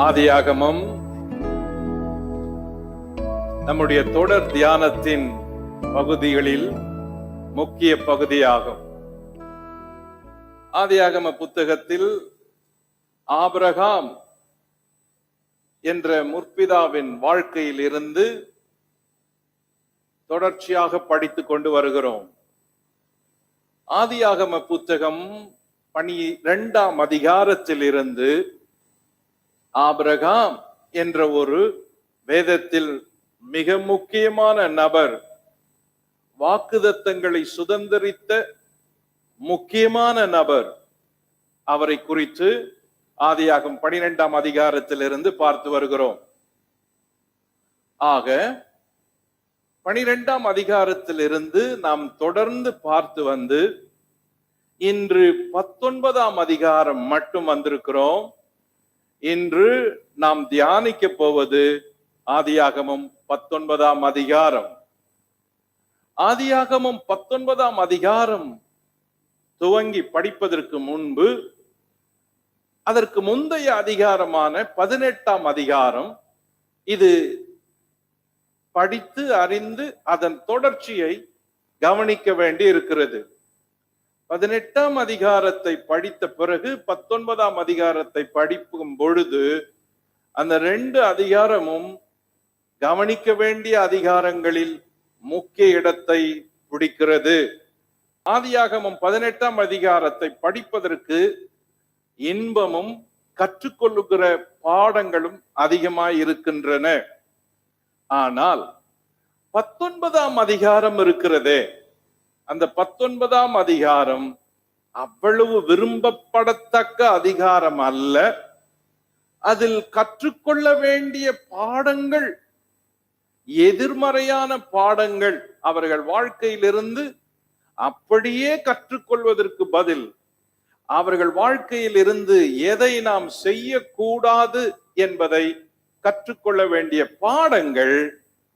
ஆதியாகமம் நம்முடைய தொடர் தியானத்தின் பகுதிகளில் முக்கிய பகுதியாகும். ஆதியாகம புத்தகத்தில் ஆபிரகாம் என்ற முற்பிதாவின் வாழ்க்கையில் இருந்து தொடர்ச்சியாக படித்துக் கொண்டு வருகிறோம். ஆதியாகம புத்தகம் 12ஆம் அதிகாரத்தில் இருந்து ஆபிரகாம் என்ற ஒரு வேதத்தில் மிக முக்கியமான நபர், வாக்குதத்தங்களை சுதந்திரித்த முக்கியமான நபர், அவரை குறித்து ஆதியாகமம் 12ஆம் அதிகாரத்திலிருந்து பார்த்து வருகிறோம். ஆக 12ஆம் அதிகாரத்திலிருந்து நாம் தொடர்ந்து பார்த்து வந்து இன்று 19ஆம் அதிகாரம் மட்டும் வந்திருக்கிறோம். இன்று நாம் தியானிக்க போவது ஆதியாகமம் 19ஆம் அதிகாரம். ஆதியாகமம் 19ஆம் அதிகாரம் துவங்கி படிப்பதற்கு முன்பு அதற்கு முந்தைய அதிகாரமான 18ஆம் அதிகாரம், இது படித்து அறிந்து அதன் தொடர்ச்சியை கவனிக்க வேண்டி இருக்கிறது. 18ஆம் அதிகாரத்தை படித்த பிறகு 19ஆம் அதிகாரத்தை படிக்கும் பொழுது அந்த 2 அதிகாரமும் கவனிக்க வேண்டிய அதிகாரங்களில் முக்கிய இடத்தை பிடிக்கிறது. ஆதியாகமம் 18ஆம் அதிகாரத்தை படிப்பதற்கு இன்பமும் கற்றுக்கொள்ளுகிற பாடங்களும் அதிகமாய் இருக்கின்றன. ஆனால் 19ஆம் அதிகாரம் இருக்கிறதே, அந்த 19ஆம் அதிகாரம் அவ்வளவு விரும்பப்படத்தக்க அதிகாரம் அல்ல. அதில் கற்றுக்கொள்ள வேண்டிய பாடங்கள் எதிர்மறையான பாடங்கள். அவர்கள் வாழ்க்கையிலிருந்து அப்படியே கற்றுக்கொள்வதற்கு பதில் அவர்கள் வாழ்க்கையில் இருந்து எதை நாம் செய்யக்கூடாது என்பதை கற்றுக்கொள்ள வேண்டிய பாடங்கள்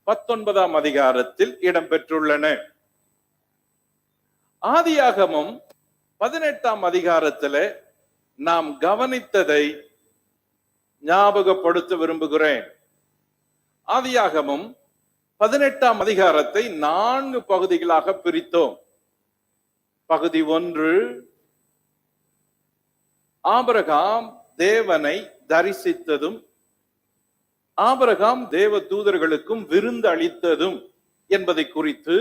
19ஆம் அதிகாரத்தில் இடம்பெற்றுள்ளன. ஆதியாகமம் 18ஆம் அதிகாரத்தில் நாம் கவனித்ததை ஞாபகப்படுத்த விரும்புகிறேன். ஆதியாகமம் 18ஆம் அதிகாரத்தை 4 பகுதிகளாக பிரித்தோம். பகுதி 1, ஆபிரகாம் தேவனை தரிசித்ததும் ஆபிரகாம் தேவ தூதர்களுக்கும் விருந்து அளித்ததும் என்பதை குறித்து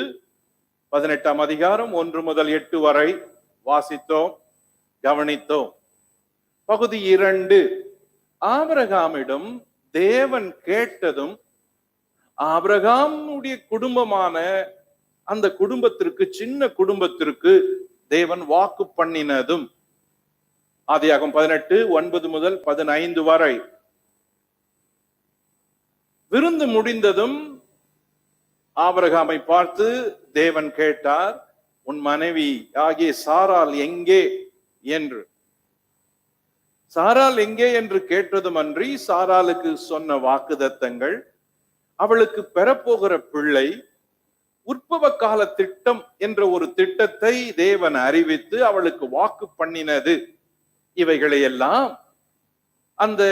18ஆம் அதிகாரம் 1 முதல் 8 வரை வாசித்தோம், கவனித்தோம். பகுதி 2, ஆபிரகாமிடம் தேவன் கேட்டதும் ஆபிரகாமுடைய குடும்பமான அந்த குடும்பத்திற்கு, சின்ன குடும்பத்திற்கு தேவன் வாக்கு பண்ணினதும். ஆதியாகமம் 18 9 முதல் 15 வரை. விருந்து முடிந்ததும் ஆபிரகாமை பார்த்து தேவன் கேட்டார், உன் மனைவி ஆகிய சாராள் எங்கே என்று. சாராள் எங்கே என்று கேட்டதும் அன்றி, சாராளுக்கு சொன்ன வாக்குதத்தங்கள், அவளுக்கு பெறப்போகிற பிள்ளை, உற்பவ கால திட்டம் என்ற ஒரு திட்டத்தை தேவன் அறிவித்து அவளுக்கு வாக்கு பண்ணினது, இவைகளை எல்லாம் அந்த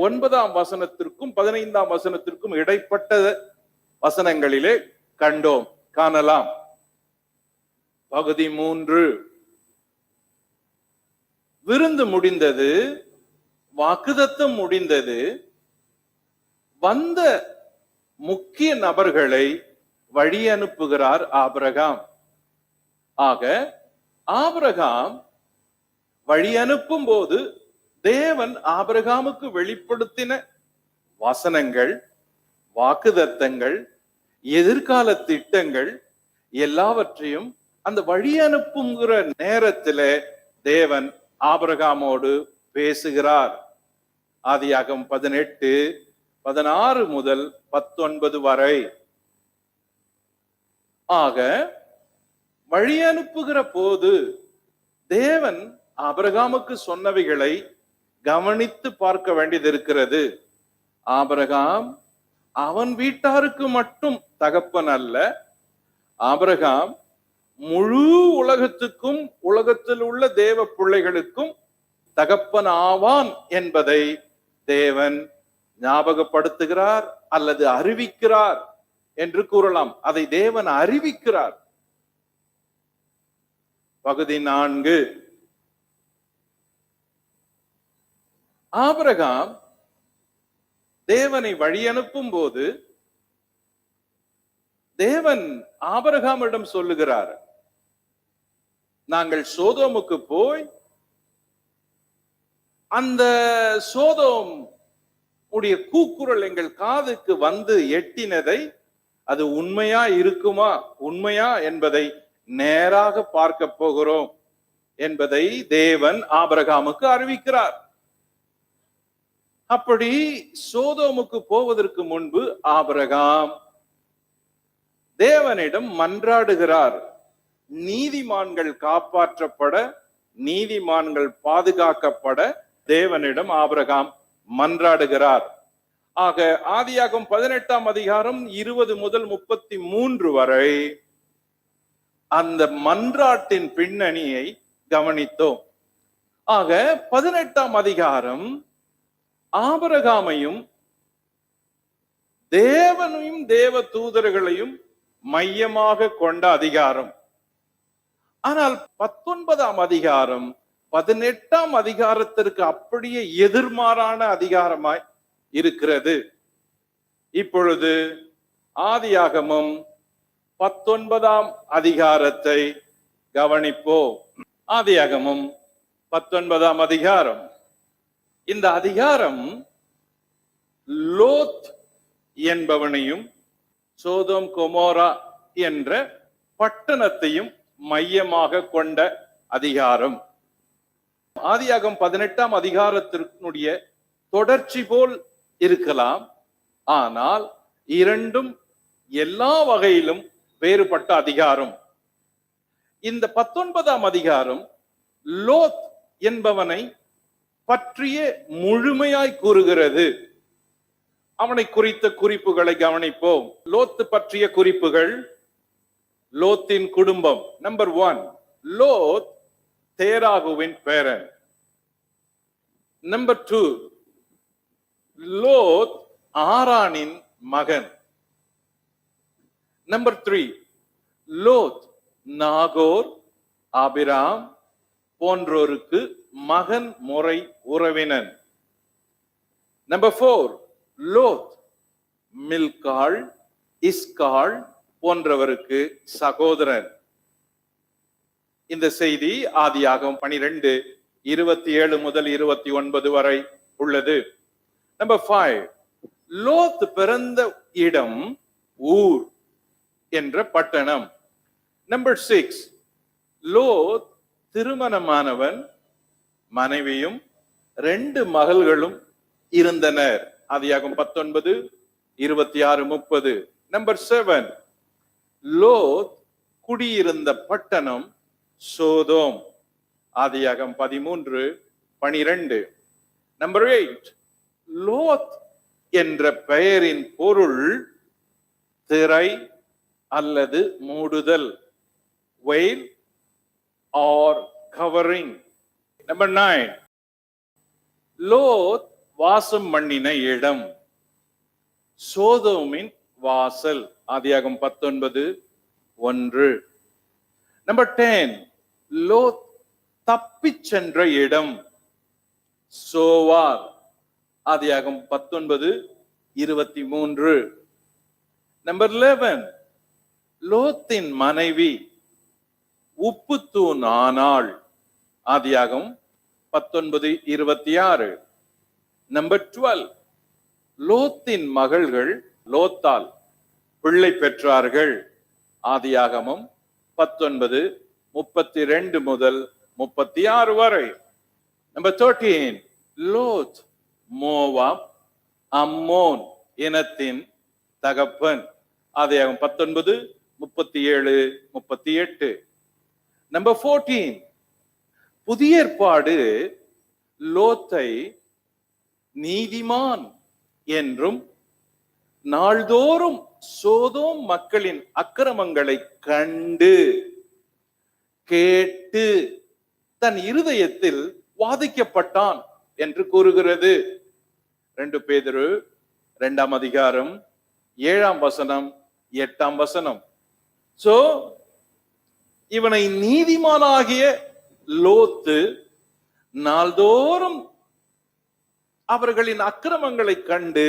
9ஆம் வசனத்திற்கும் 15ஆம் வசனத்திற்கும் இடைப்பட்ட வசனங்களிலே கண்டோம், காணலாம். பகுதி 3, விருந்து முடிந்தது, வாக்குதத்தம் முடிந்தது, வந்த முக்கிய நபர்களை வழி அனுப்புகிறார் ஆபிரகாம். ஆக ஆபிரகாம் வழி அனுப்பும் போது தேவன் ஆபிரகாமுக்கு வெளிப்படுத்தின வசனங்கள், வாக்குதத்தங்கள், எதிர்கால திட்டங்கள் எல்லாவற்றையும் அந்த வழி அனுப்புங்கிற நேரத்தில தேவன் ஆபிரகாமோடு பேசுகிறார். ஆதியாகமம் 18 16 முதல் 19 வரை. ஆக வழி அனுப்புகிற போது தேவன் ஆபிரகாமுக்கு சொன்னவைகளை கவனித்து பார்க்க வேண்டியது இருக்கிறது. ஆபிரகாம் அவன் வீட்டாருக்கு மட்டும் தகப்பன் அல்ல, ஆபிரகாம் முழு உலகத்துக்கும், உலகத்தில் உள்ள தேவ பிள்ளைகளுக்கும் தகப்பன் ஆவான் என்பதை தேவன் ஞாபகப்படுத்துகிறார் அல்லது அறிவிக்கிறார் என்று கூறலாம். அதை தேவன் அறிவிக்கிறார். பகுதி 4. ஆபிரகாம் தேவனை வழி அனுப்பும் போது தேவன் ஆபிரகாமிடம் சொல்லுகிறார், நாங்கள் சோதோமுக்கு போய் அந்த சோதோம் உடைய கூக்குரல் எங்கள் காதுக்கு வந்து எட்டினதை அது உண்மையா இருக்குமா, உண்மையா என்பதை நேராக பார்க்க போகிறோம் என்பதை தேவன் ஆபிரகாமுக்கு அறிவிக்கிறார். அப்படி சோதோமுக்கு போவதற்கு முன்பு ஆபிரகாம் தேவனிடம் மன்றாடுகிறார். நீதிமான்கள் காப்பாற்றப்பட, நீதிமான்கள் பாதுகாக்கப்பட தேவனிடம் ஆபிரகாம் மன்றாடுகிறார். ஆக ஆதியாகமம் 18ஆம் அதிகாரம் 20 முதல் 33 வரை அந்த மன்றாட்டின் பின்னணியை கவனித்தோம். ஆக 18ஆம் அதிகாரம் ஆபிரகாமையும் தேவனையும் தேவ தூதர்களையும் மையமாக கொண்ட அதிகாரம். ஆனால் 19ஆம் அதிகாரம் 18ஆம் அதிகாரத்திற்கு அப்படியே எதிர்மாறான அதிகாரமாய் இருக்கிறது. இப்பொழுது ஆதியாகமம் 19ஆம் அதிகாரத்தை கவனிப்போம். ஆதியாகமம் 19ஆம் அதிகாரம். இந்த அதிகாரம் லோத் என்பவனையும் சோதோம் கொமோரா என்ற பட்டணத்தையும் மையமாக கொண்ட அதிகாரம். ஆதியாகமம் 18ஆம் அதிகாரத்தினுடைய தொடர்ச்சி போல் இருக்கலாம். ஆனால் இரண்டும் எல்லா வகையிலும் வேறுபட்ட அதிகாரம். இந்த 19ஆம் அதிகாரம் லோத் என்பவனை பற்றிய முழுமையாய் கூறுகிறது. அவனை குறித்த குறிப்புகளை கவனிப்போம். லோத் பற்றிய குறிப்புகள். லோத்தின் குடும்பம். நம்பர் 1, லோத் தேராகுவின் பேரன். நம்பர் 2, லோத் ஆரானின் மகன். நம்பர் 3, லோத் நாகோர், ஆபிராம் போன்றோருக்கு மகன் முறை உறவினன். நம்பர் 4, லோத் மில்காள், இஸ்காள் போன்றவருக்கு சகோதரன். இந்த செய்தி ஆதியாகமம் 12:27 முதல் 29 வரை உள்ளது. நம்பர் 5, லோத் பிறந்த இடம் ஊர் என்ற பட்டணம். நம்பர் 6, லோத் திருமணமானவன், மனைவியும் 2 மகள்களும் இருந்தனர். ஆதியாகமம் 19:26-30. நம்பர் 7, லோத் குடியிருந்த பட்டணம் சோதோம். ஆதியாகமம் 13:12. நம்பர் 8, லோத் என்ற பெயரின் பொருள் திரை அல்லது மூடுதல், veil or covering. Number 9, Lot வாசம் பண்ணின இடம் சோதோமின் வாசல். ஆதியாகமம் 19:1. நம்பர் 10, லோத் தப்பிச் சென்ற இடம் சோவார். ஆதியாகமம் 19:23. நம்பர் 11, லோத்தின் மனைவி உப்புத்தூண் ஆனாள். ஆதியாகமம் 19:26. நம்பர் 12, லோத்தின் மகள்கள் லோத்தால் பிள்ளை பெற்றார்கள். ஆதியாகமம் 19:32 முதல் 36 வரை. நம்பர் 13, லோத் மோவாப் அம்மோன் இனத்தின் தகப்பன். ஆதியாகமம் 19:37-38. நம்பர் 14, புதிய ஏற்பாடு லோத்தை நீதிமான் என்றும் நாள்தோறும் சோதோம் மக்களின் அக்கிரமங்களை கண்டு கேட்டு தன் இருதயத்தில் வாதிக்கப்பட்டான் என்று கூறுகிறது. 2 பேதுரு 2ஆம் அதிகாரம் 7ஆம் வசனம் 8ஆம் வசனம். சோ இவனை நீதிமானாகிய லோத்து நாள்தோறும் அவர்களின் அக்கிரமங்களை கண்டு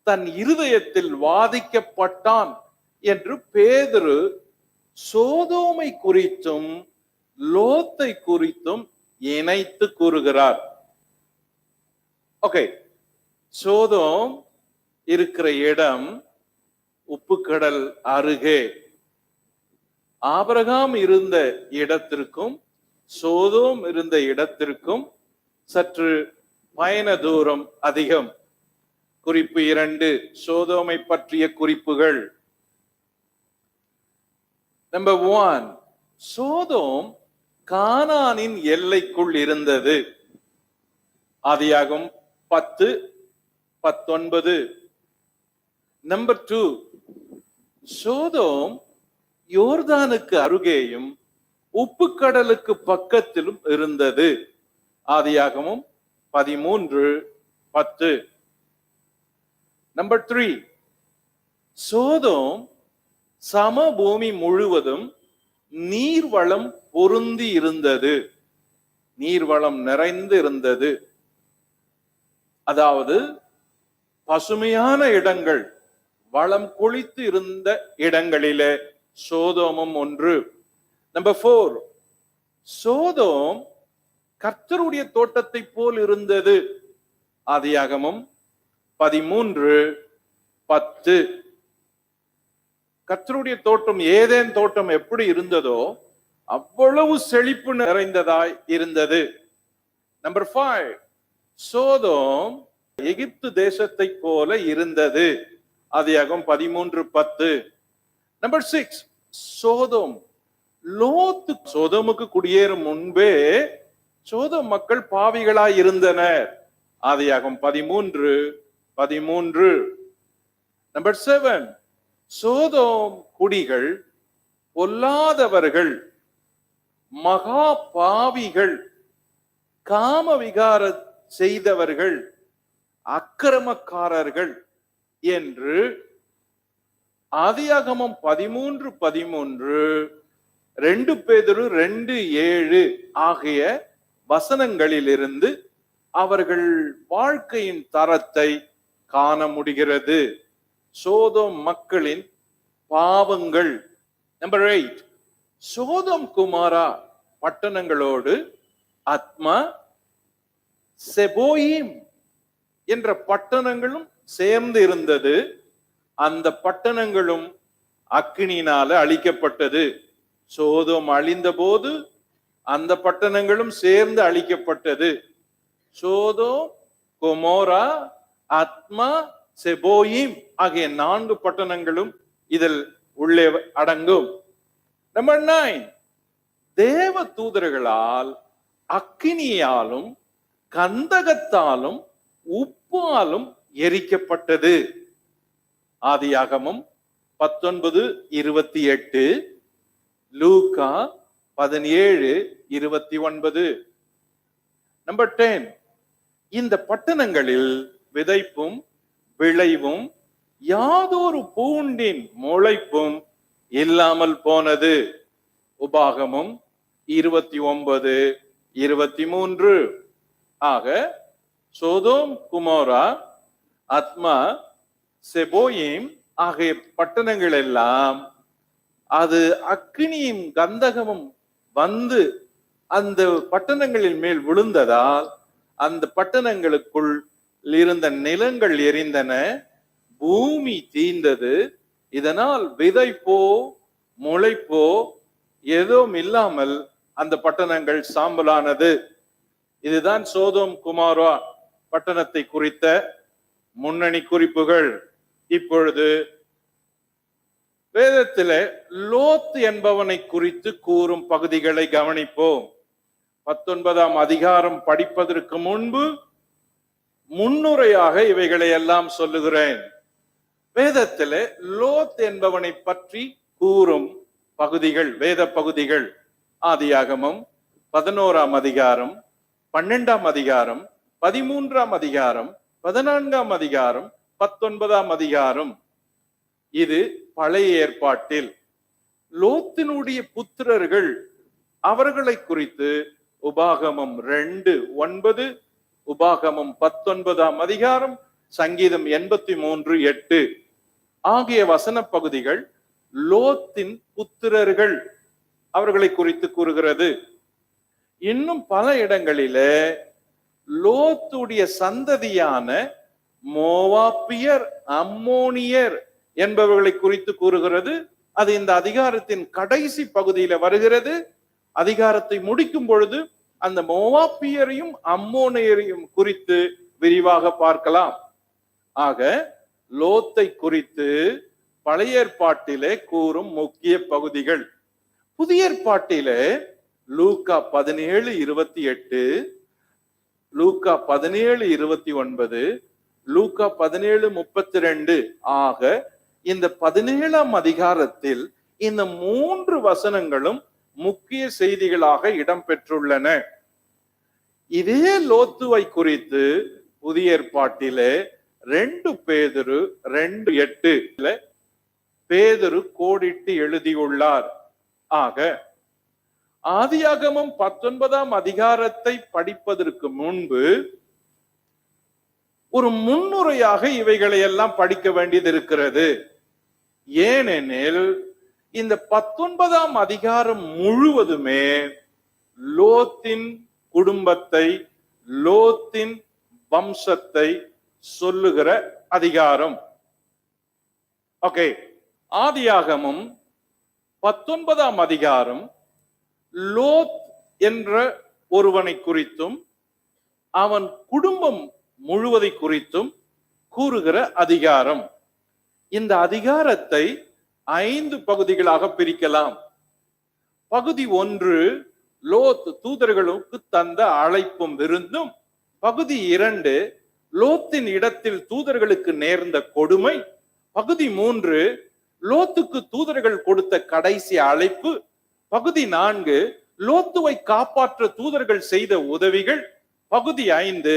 தன் இருதயத்தில் வாதிக்கப்பட்டான் என்று பேதுரு சோதோமை குறித்தும் லோத்தை குறித்தும் இணைத்து கூறுகிறார். ஓகே, சோதோம் இருக்கிற இடம் உப்புக்கடல் அருகே. ஆபிரகாம் இருந்த இடத்திற்கும் சோதோம் இருந்த இடத்திற்கும் சற்று பயண தூரம் அதிகம். குறிப்பு 2, சோதோமை பற்றிய குறிப்புகள். நம்பர் 1, சோதோம் கானானின் எல்லைக்குள் இருந்தது. ஆதியாகமம் 10:19. நம்பர் 2, சோதோம் யோர்தானுக்கு அருகேயும் உப்புக்கடலுக்கு பக்கத்திலும் இருந்தது. ஆதியாகமம் 13:10. நம்பர் 3, சோதோம் சமபூமி முழுவதும் நீர்வளம் பொருந்தி இருந்தது, நீர்வளம் நிறைந்து இருந்தது. அதாவது பசுமையான இடங்கள், வளம் கொழித்து இருந்த இடங்களிலே சோதோமும் ஒன்று. நம்பர் 4, சோதோம் கர்த்தருடைய தோட்டத்தை போல் இருந்தது. ஆதியாகமம் 13:10. கர்த்தருடைய தோட்டம், ஏதேன் தோட்டம் எப்படி இருந்ததோ அவ்வளவு செழிப்பு நிறைந்ததாய் இருந்தது. நம்பர் 5, சோதோம் எகிப்து தேசத்தை போல இருந்தது. ஆதியாகமம் 13:10. நம்பர் 6, சோதோம் லோத்து சோதோமுக்கு குடியேறும் முன்பே சோதோம் மக்கள் பாவிகளாய் இருந்தனர். ஆதியாகமம் 13:13. நம்பர் 7, சோதோம் குடிகள் பொல்லாதவர்கள், மகா பாவிகள், காம விகார செய்தவர்கள், அக்கிரமக்காரர்கள் என்று ஆதியாகமம் 13:13, 2 பேதுரு 2:7 ஆகிய வசனங்களிலிருந்து அவர்கள் வாழ்க்கையின் தரத்தை காண முடிகிறது. சோதோம் மக்களின் பாவங்கள். நம்பர் 8, சோதோம் குமாரா பட்டணங்களோடு அத்மா, செபோயிம் என்ற பட்டணங்களும் சேர்ந்து இருந்தது. அந்த பட்டணங்களும் அக்கினியினால அழிக்கப்பட்டது. சோதோம் அழிந்த போது அந்த பட்டணங்களும் சேர்ந்து அழிக்கப்பட்டது. சோதோம், கொமோரா, அத்மா, செபோயிம் ஆகிய 4 பட்டணங்களும் இதில் உள்ளே அடங்கும். நம்பர் 9, தேவ தூதர்களால் அக்கினியாலும் கந்தகத்தாலும் உப்பாலும் எரிக்கப்பட்டது. ஆதியாகமம் 19:28, லூக்கா 17:29. நம்பர் 10, இந்த பட்டணங்களில் விதைப்பும் விளைவும் யாதொரு பூண்டின் முளைப்பும் இல்லாமல் போனது. உபாகமம் 29:23. ஆக சோதோம், குமோரா, அத்மா, செபோயிம் ஆகிய பட்டணங்கள் எல்லாம் அது அக்கினியும் கந்தகமும் வந்து அந்த பட்டணங்களின் மேல் விழுந்ததால் அந்த பட்டணங்களுக்குள் இருந்த நிலங்கள் எரிந்தன, பூமி தீந்தது. இதனால் விதைப்போ முளைப்போ எதுவும் இல்லாமல் அந்த பட்டணங்கள் சாம்பலானது. இதுதான் சோதோம் குமாரா பட்டணத்தை குறித்த முன்னணி குறிப்புகள். இப்பொழுது வேதத்திலே லோத் என்பவனை குறித்து கூறும் பகுதிகளை கவனிப்போம். 19ஆம் அதிகாரம் படிப்பதற்கு முன்பு முன்னுரையாக இவைகளை எல்லாம் சொல்லுகிறேன். வேதத்திலே லோத் என்பவனை பற்றி கூறும் பகுதிகள், வேத பகுதிகள். ஆதியாகமம் 11ஆம் அதிகாரம், 12ஆம் அதிகாரம், 13ஆம் அதிகாரம், 14ஆம் அதிகாரம் 19ஆம் அதிகாரம் இது பழைய ஏற்பாட்டில் லோத்தினுடைய புத்திரர்கள் அவர்களை குறித்து உபாகமம் 2:9, உபாகமம் 19ஆம் அதிகாரம், சங்கீதம் 83:8 ஆகிய வசன பகுதிகள் லோத்தின் புத்திரர்கள் அவர்களை குறித்து கூறுகிறது. இன்னும் பல இடங்களிலே லோத்துடைய சந்ததியான மோவாபியர், அம்மோனியர் என்பவர்களை குறித்து கூறுகிறது. அது இந்த அதிகாரத்தின் கடைசி பகுதியில வருகிறது. அதிகாரத்தை முடிக்கும் பொழுது அந்த மோவாபியரையும் அம்மோனியரையும் குறித்து விரிவாக பார்க்கலாம். ஆக லோத்தை குறித்து பழைய ஏற்பாட்டிலே கூறும் முக்கிய பகுதிகள். புதிய ஏற்பாட்டிலே லூக்கா 17:28, லூக்கா 17:29, லூக்கா 17:32 ஆக இந்த 17ஆம் அதிகாரத்தில் இந்த 3 வசனங்களும் முக்கிய செய்திகளாக இடம்பெற்றுள்ளன. இதே லோத்துவை குறித்து புதிய ஏற்பாட்டிலே 2 பேதுரு 2:8 பேதுரு கோடிட்டு எழுதியுள்ளார். ஆக ஆதியாகமம் 19ஆம் அதிகாரத்தை படிப்பதற்கு முன்பு ஒரு முன்னுரையாக இவைகளை எல்லாம் படிக்க வேண்டியது இருக்கிறது. ஏனெனில் இந்த 19ஆம் அதிகாரம் முழுவதுமே லோத்தின் குடும்பத்தை, லோத்தின் வம்சத்தை சொல்லுகிற அதிகாரம். ஓகே, ஆதியாகமம் 19ஆம் அதிகாரம் லோத் என்ற ஒருவனை குறித்தும் அவன் குடும்பம் முழுவதை குறித்தும் கூறுகிற அதிகாரம். இந்த அதிகாரத்தை 5 பகுதிகளாக பிரிக்கலாம். பகுதி 1 லோத் தூதர்களுக்கு தந்த அழைப்பும் விருந்தும். பகுதி 2 லோத்தின் இடத்தில் தூதர்களுக்கு நேர்ந்த கொடுமை. பகுதி 3 லோத்துக்கு தூதர்கள் கொடுத்த கடைசி அழைப்பு. பகுதி 4 லோத்துவை காப்பாற்ற தூதர்கள் செய்த உதவிகள். பகுதி 5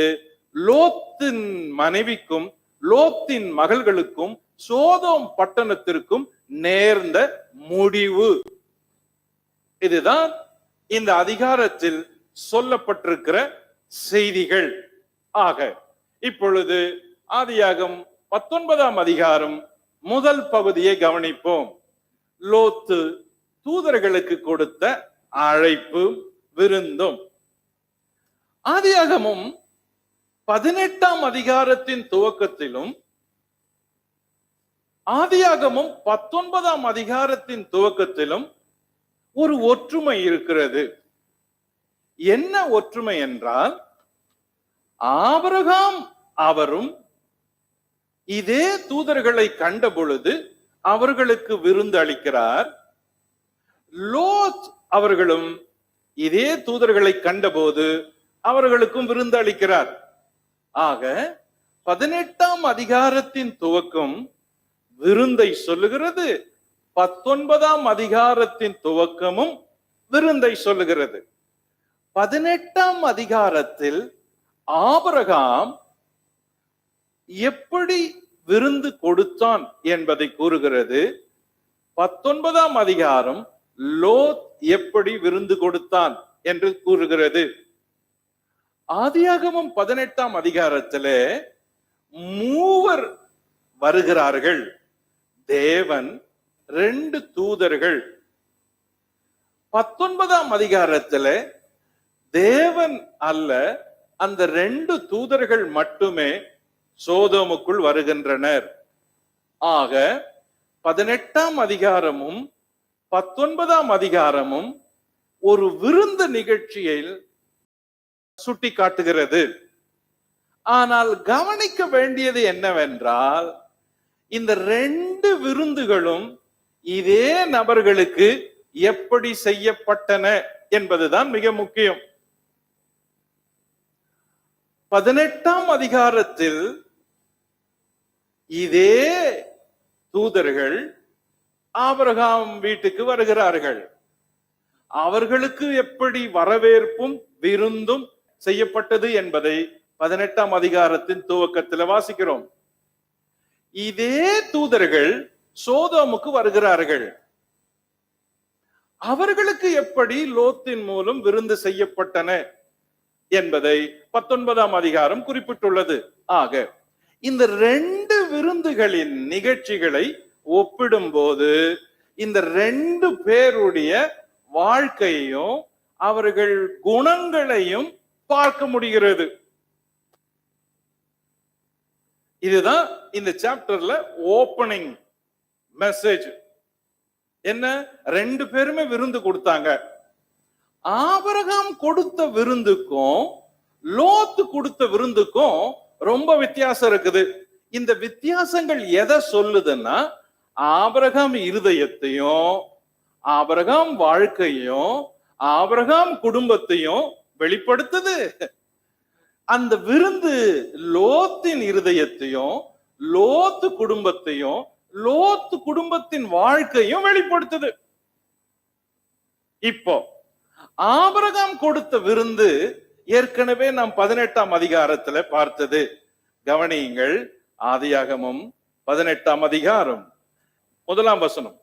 லோத்தின் மனைவிக்கும் லோத்தின் மகள்களுக்கும் சோதோம் பட்டணத்திற்கும் நேர்ந்த முடிவு. இதுதான் இந்த அதிகாரத்தில் சொல்லப்பட்டிருக்கிற செய்திகள். ஆக இப்பொழுது ஆதியாகமம் 19ஆம் அதிகாரம் முதல் பகுதியை கவனிப்போம். லோத்து தூதர்களுக்கு கொடுத்த அழைப்பு விருந்தும். ஆதியாகமம் 18ஆம் அதிகாரத்தின் துவக்கத்திலும் ஆதியாகமம் 19ஆம் அதிகாரத்தின் துவக்கத்திலும் ஒரு ஒற்றுமை இருக்கிறது. என்ன ஒற்றுமை என்றால், ஆபிரகாம் அவரும் இதே தூதர்களை கண்ட பொழுது அவர்களுக்கு விருந்து அளிக்கிறார். லோத் அவர்களும் இதே தூதர்களை கண்டபோது அவர்களுக்கும் விருந்து அளிக்கிறார். ஆக 18ஆம் அதிகாரத்தின் துவக்கம் விருந்தை சொல்லுகிறது. 19ஆம் அதிகாரத்தின் துவக்கமும் விருந்தை சொல்லுகிறது. 18ஆம் அதிகாரத்தில் ஆபிரகாம் எப்படி விருந்து கொடுத்தான் என்பதை கூறுகிறது. 19ஆம் அதிகாரம் லோத் எப்படி விருந்து கொடுத்தான் என்று கூறுகிறது. ஆதியாகமம் 18ஆம் அதிகாரத்திலே 3 வருகிறார்கள். தேவன், 2 தூதர்கள். 19ஆம் அதிகாரத்திலே தேவன் அல்ல, அந்த 2 தூதர்கள் மட்டுமே சோதோமுக்குள் வருகின்றனர். ஆக 18ஆம் அதிகாரமும் 19ஆம் அதிகாரமும் ஒரு விருந்து நிகழ்ச்சியில் சுட்டி காட்டுகிறது. ஆனால் கவனிக்க வேண்டியது என்னவென்றால், இந்த 2 விருந்துகளும் இதே நபர்களுக்கு எப்படி செய்யப்பட்டன என்பதுதான் மிக முக்கியம். 18ஆம் அதிகாரத்தில் இதே தூதர்கள் ஆபிரகாம் வீட்டுக்கு வருகிறார்கள். அவர்களுக்கு எப்படி வரவேற்பும் விருந்தும் செய்யப்பட்டது என்பதை 18ஆம் அதிகாரத்தின் துவக்கத்தில் வாசிக்கிறோம். இதே தூதர்கள் சோதோமுக்கு வருகிறார்கள். அவர்களுக்கு எப்படி லோத்தின் மூலம் விருந்து செய்யப்பட்டன என்பதை 19ஆம் அதிகாரம் குறிப்பிட்டுள்ளது. ஆக இந்த 2 விருந்துகளின் நிகழ்ச்சிகளை ஒப்பிடும் போது இந்த 2 பேருடைய வாழ்க்கையும் அவர்கள் குணங்களையும் பார்க்க முடிகிறது. இதுதான் இந்த சாப்டர்ல ஓபனிங் மெசேஜ். என்ன? 2 பேருமே விருந்து கொடுத்தாங்க. ஆபிரகாம் கொடுத்த விருந்துக்கும் லோத்து கொடுத்த விருந்துக்கும் ரொம்ப வித்தியாசம் இருக்குது. இந்த வித்தியாசங்கள் எதை சொல்லுதுன்னா, ஆபிரகாம் இருதயத்தையும் ஆபிரகாம் வாழ்க்கையும் ஆபிரகாம் குடும்பத்தையும் வெளிப்படுத்துது. அந்த விருந்து லோத்தின் இருதயத்தையும் லோத்து குடும்பத்தையும் லோத்து குடும்பத்தின் வாழ்க்கையும் வெளிப்படுத்துது. இப்போ ஆபிரகாம் கொடுத்த விருந்து ஏற்கனவே நாம் 18ஆம் அதிகாரத்துல பார்த்தது. கவனியுங்கள். ஆதியாகமம் 18ஆம் அதிகாரம் 1ஆம் வசனம்.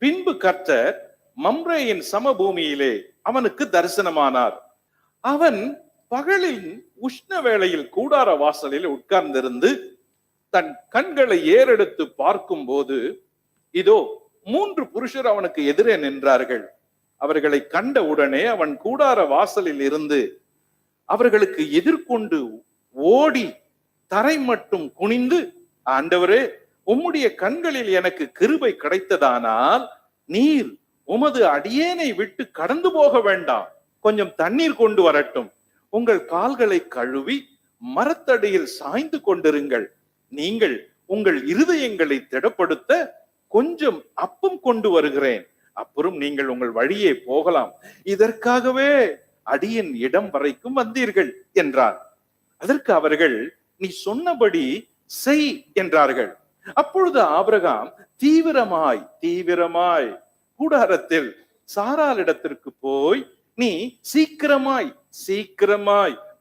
பின்பு கர்த்தர் மம்ரேயின் சமபூமியிலே அவனுக்கு தரிசனமானார். அவன் பகலின் உஷ்ண வேளையில் கூடார வாசலில் உட்கார்ந்திருந்து தன் கண்களை ஏறெடுத்து பார்க்கும் போது இதோ 3 புருஷர் அவனுக்கு எதிரே நின்றார்கள். அவர்களை கண்ட உடனே அவன் கூடார வாசலில் இருந்து அவர்களுக்கு எதிர்கொண்டு ஓடி தரை மட்டும் குனிந்து, ஆண்டவரே, உம்முடைய கண்களில் எனக்கு கிருபை கிடைத்ததானால் நீர் உமது அடியேனை விட்டு கடந்து போக வேண்டாம், கொஞ்சம் தண்ணீர் கொண்டு வரட்டும், உங்கள் கால்களை கழுவி மரத்தடியில் சாய்ந்து கொண்டிருங்கள், நீங்கள் உங்கள் இருதயங்களை திடப்படுத்த கொஞ்சம் அப்பம் கொண்டு வருகிறேன், அப்புறம் நீங்கள் உங்கள் வழியே போகலாம், இதற்காகவே அடியின் இடம் வரைக்கும் வந்தீர்கள் என்றார். அதற்கு அவர்கள், நீ சொன்னபடி செய் என்றார்கள். அப்பொழுது ஆபிரகாம் தீவிரமாய் கூடாரத்தில் சாராளிடத்திற்கு போய், நீ சீக்கிரமாய்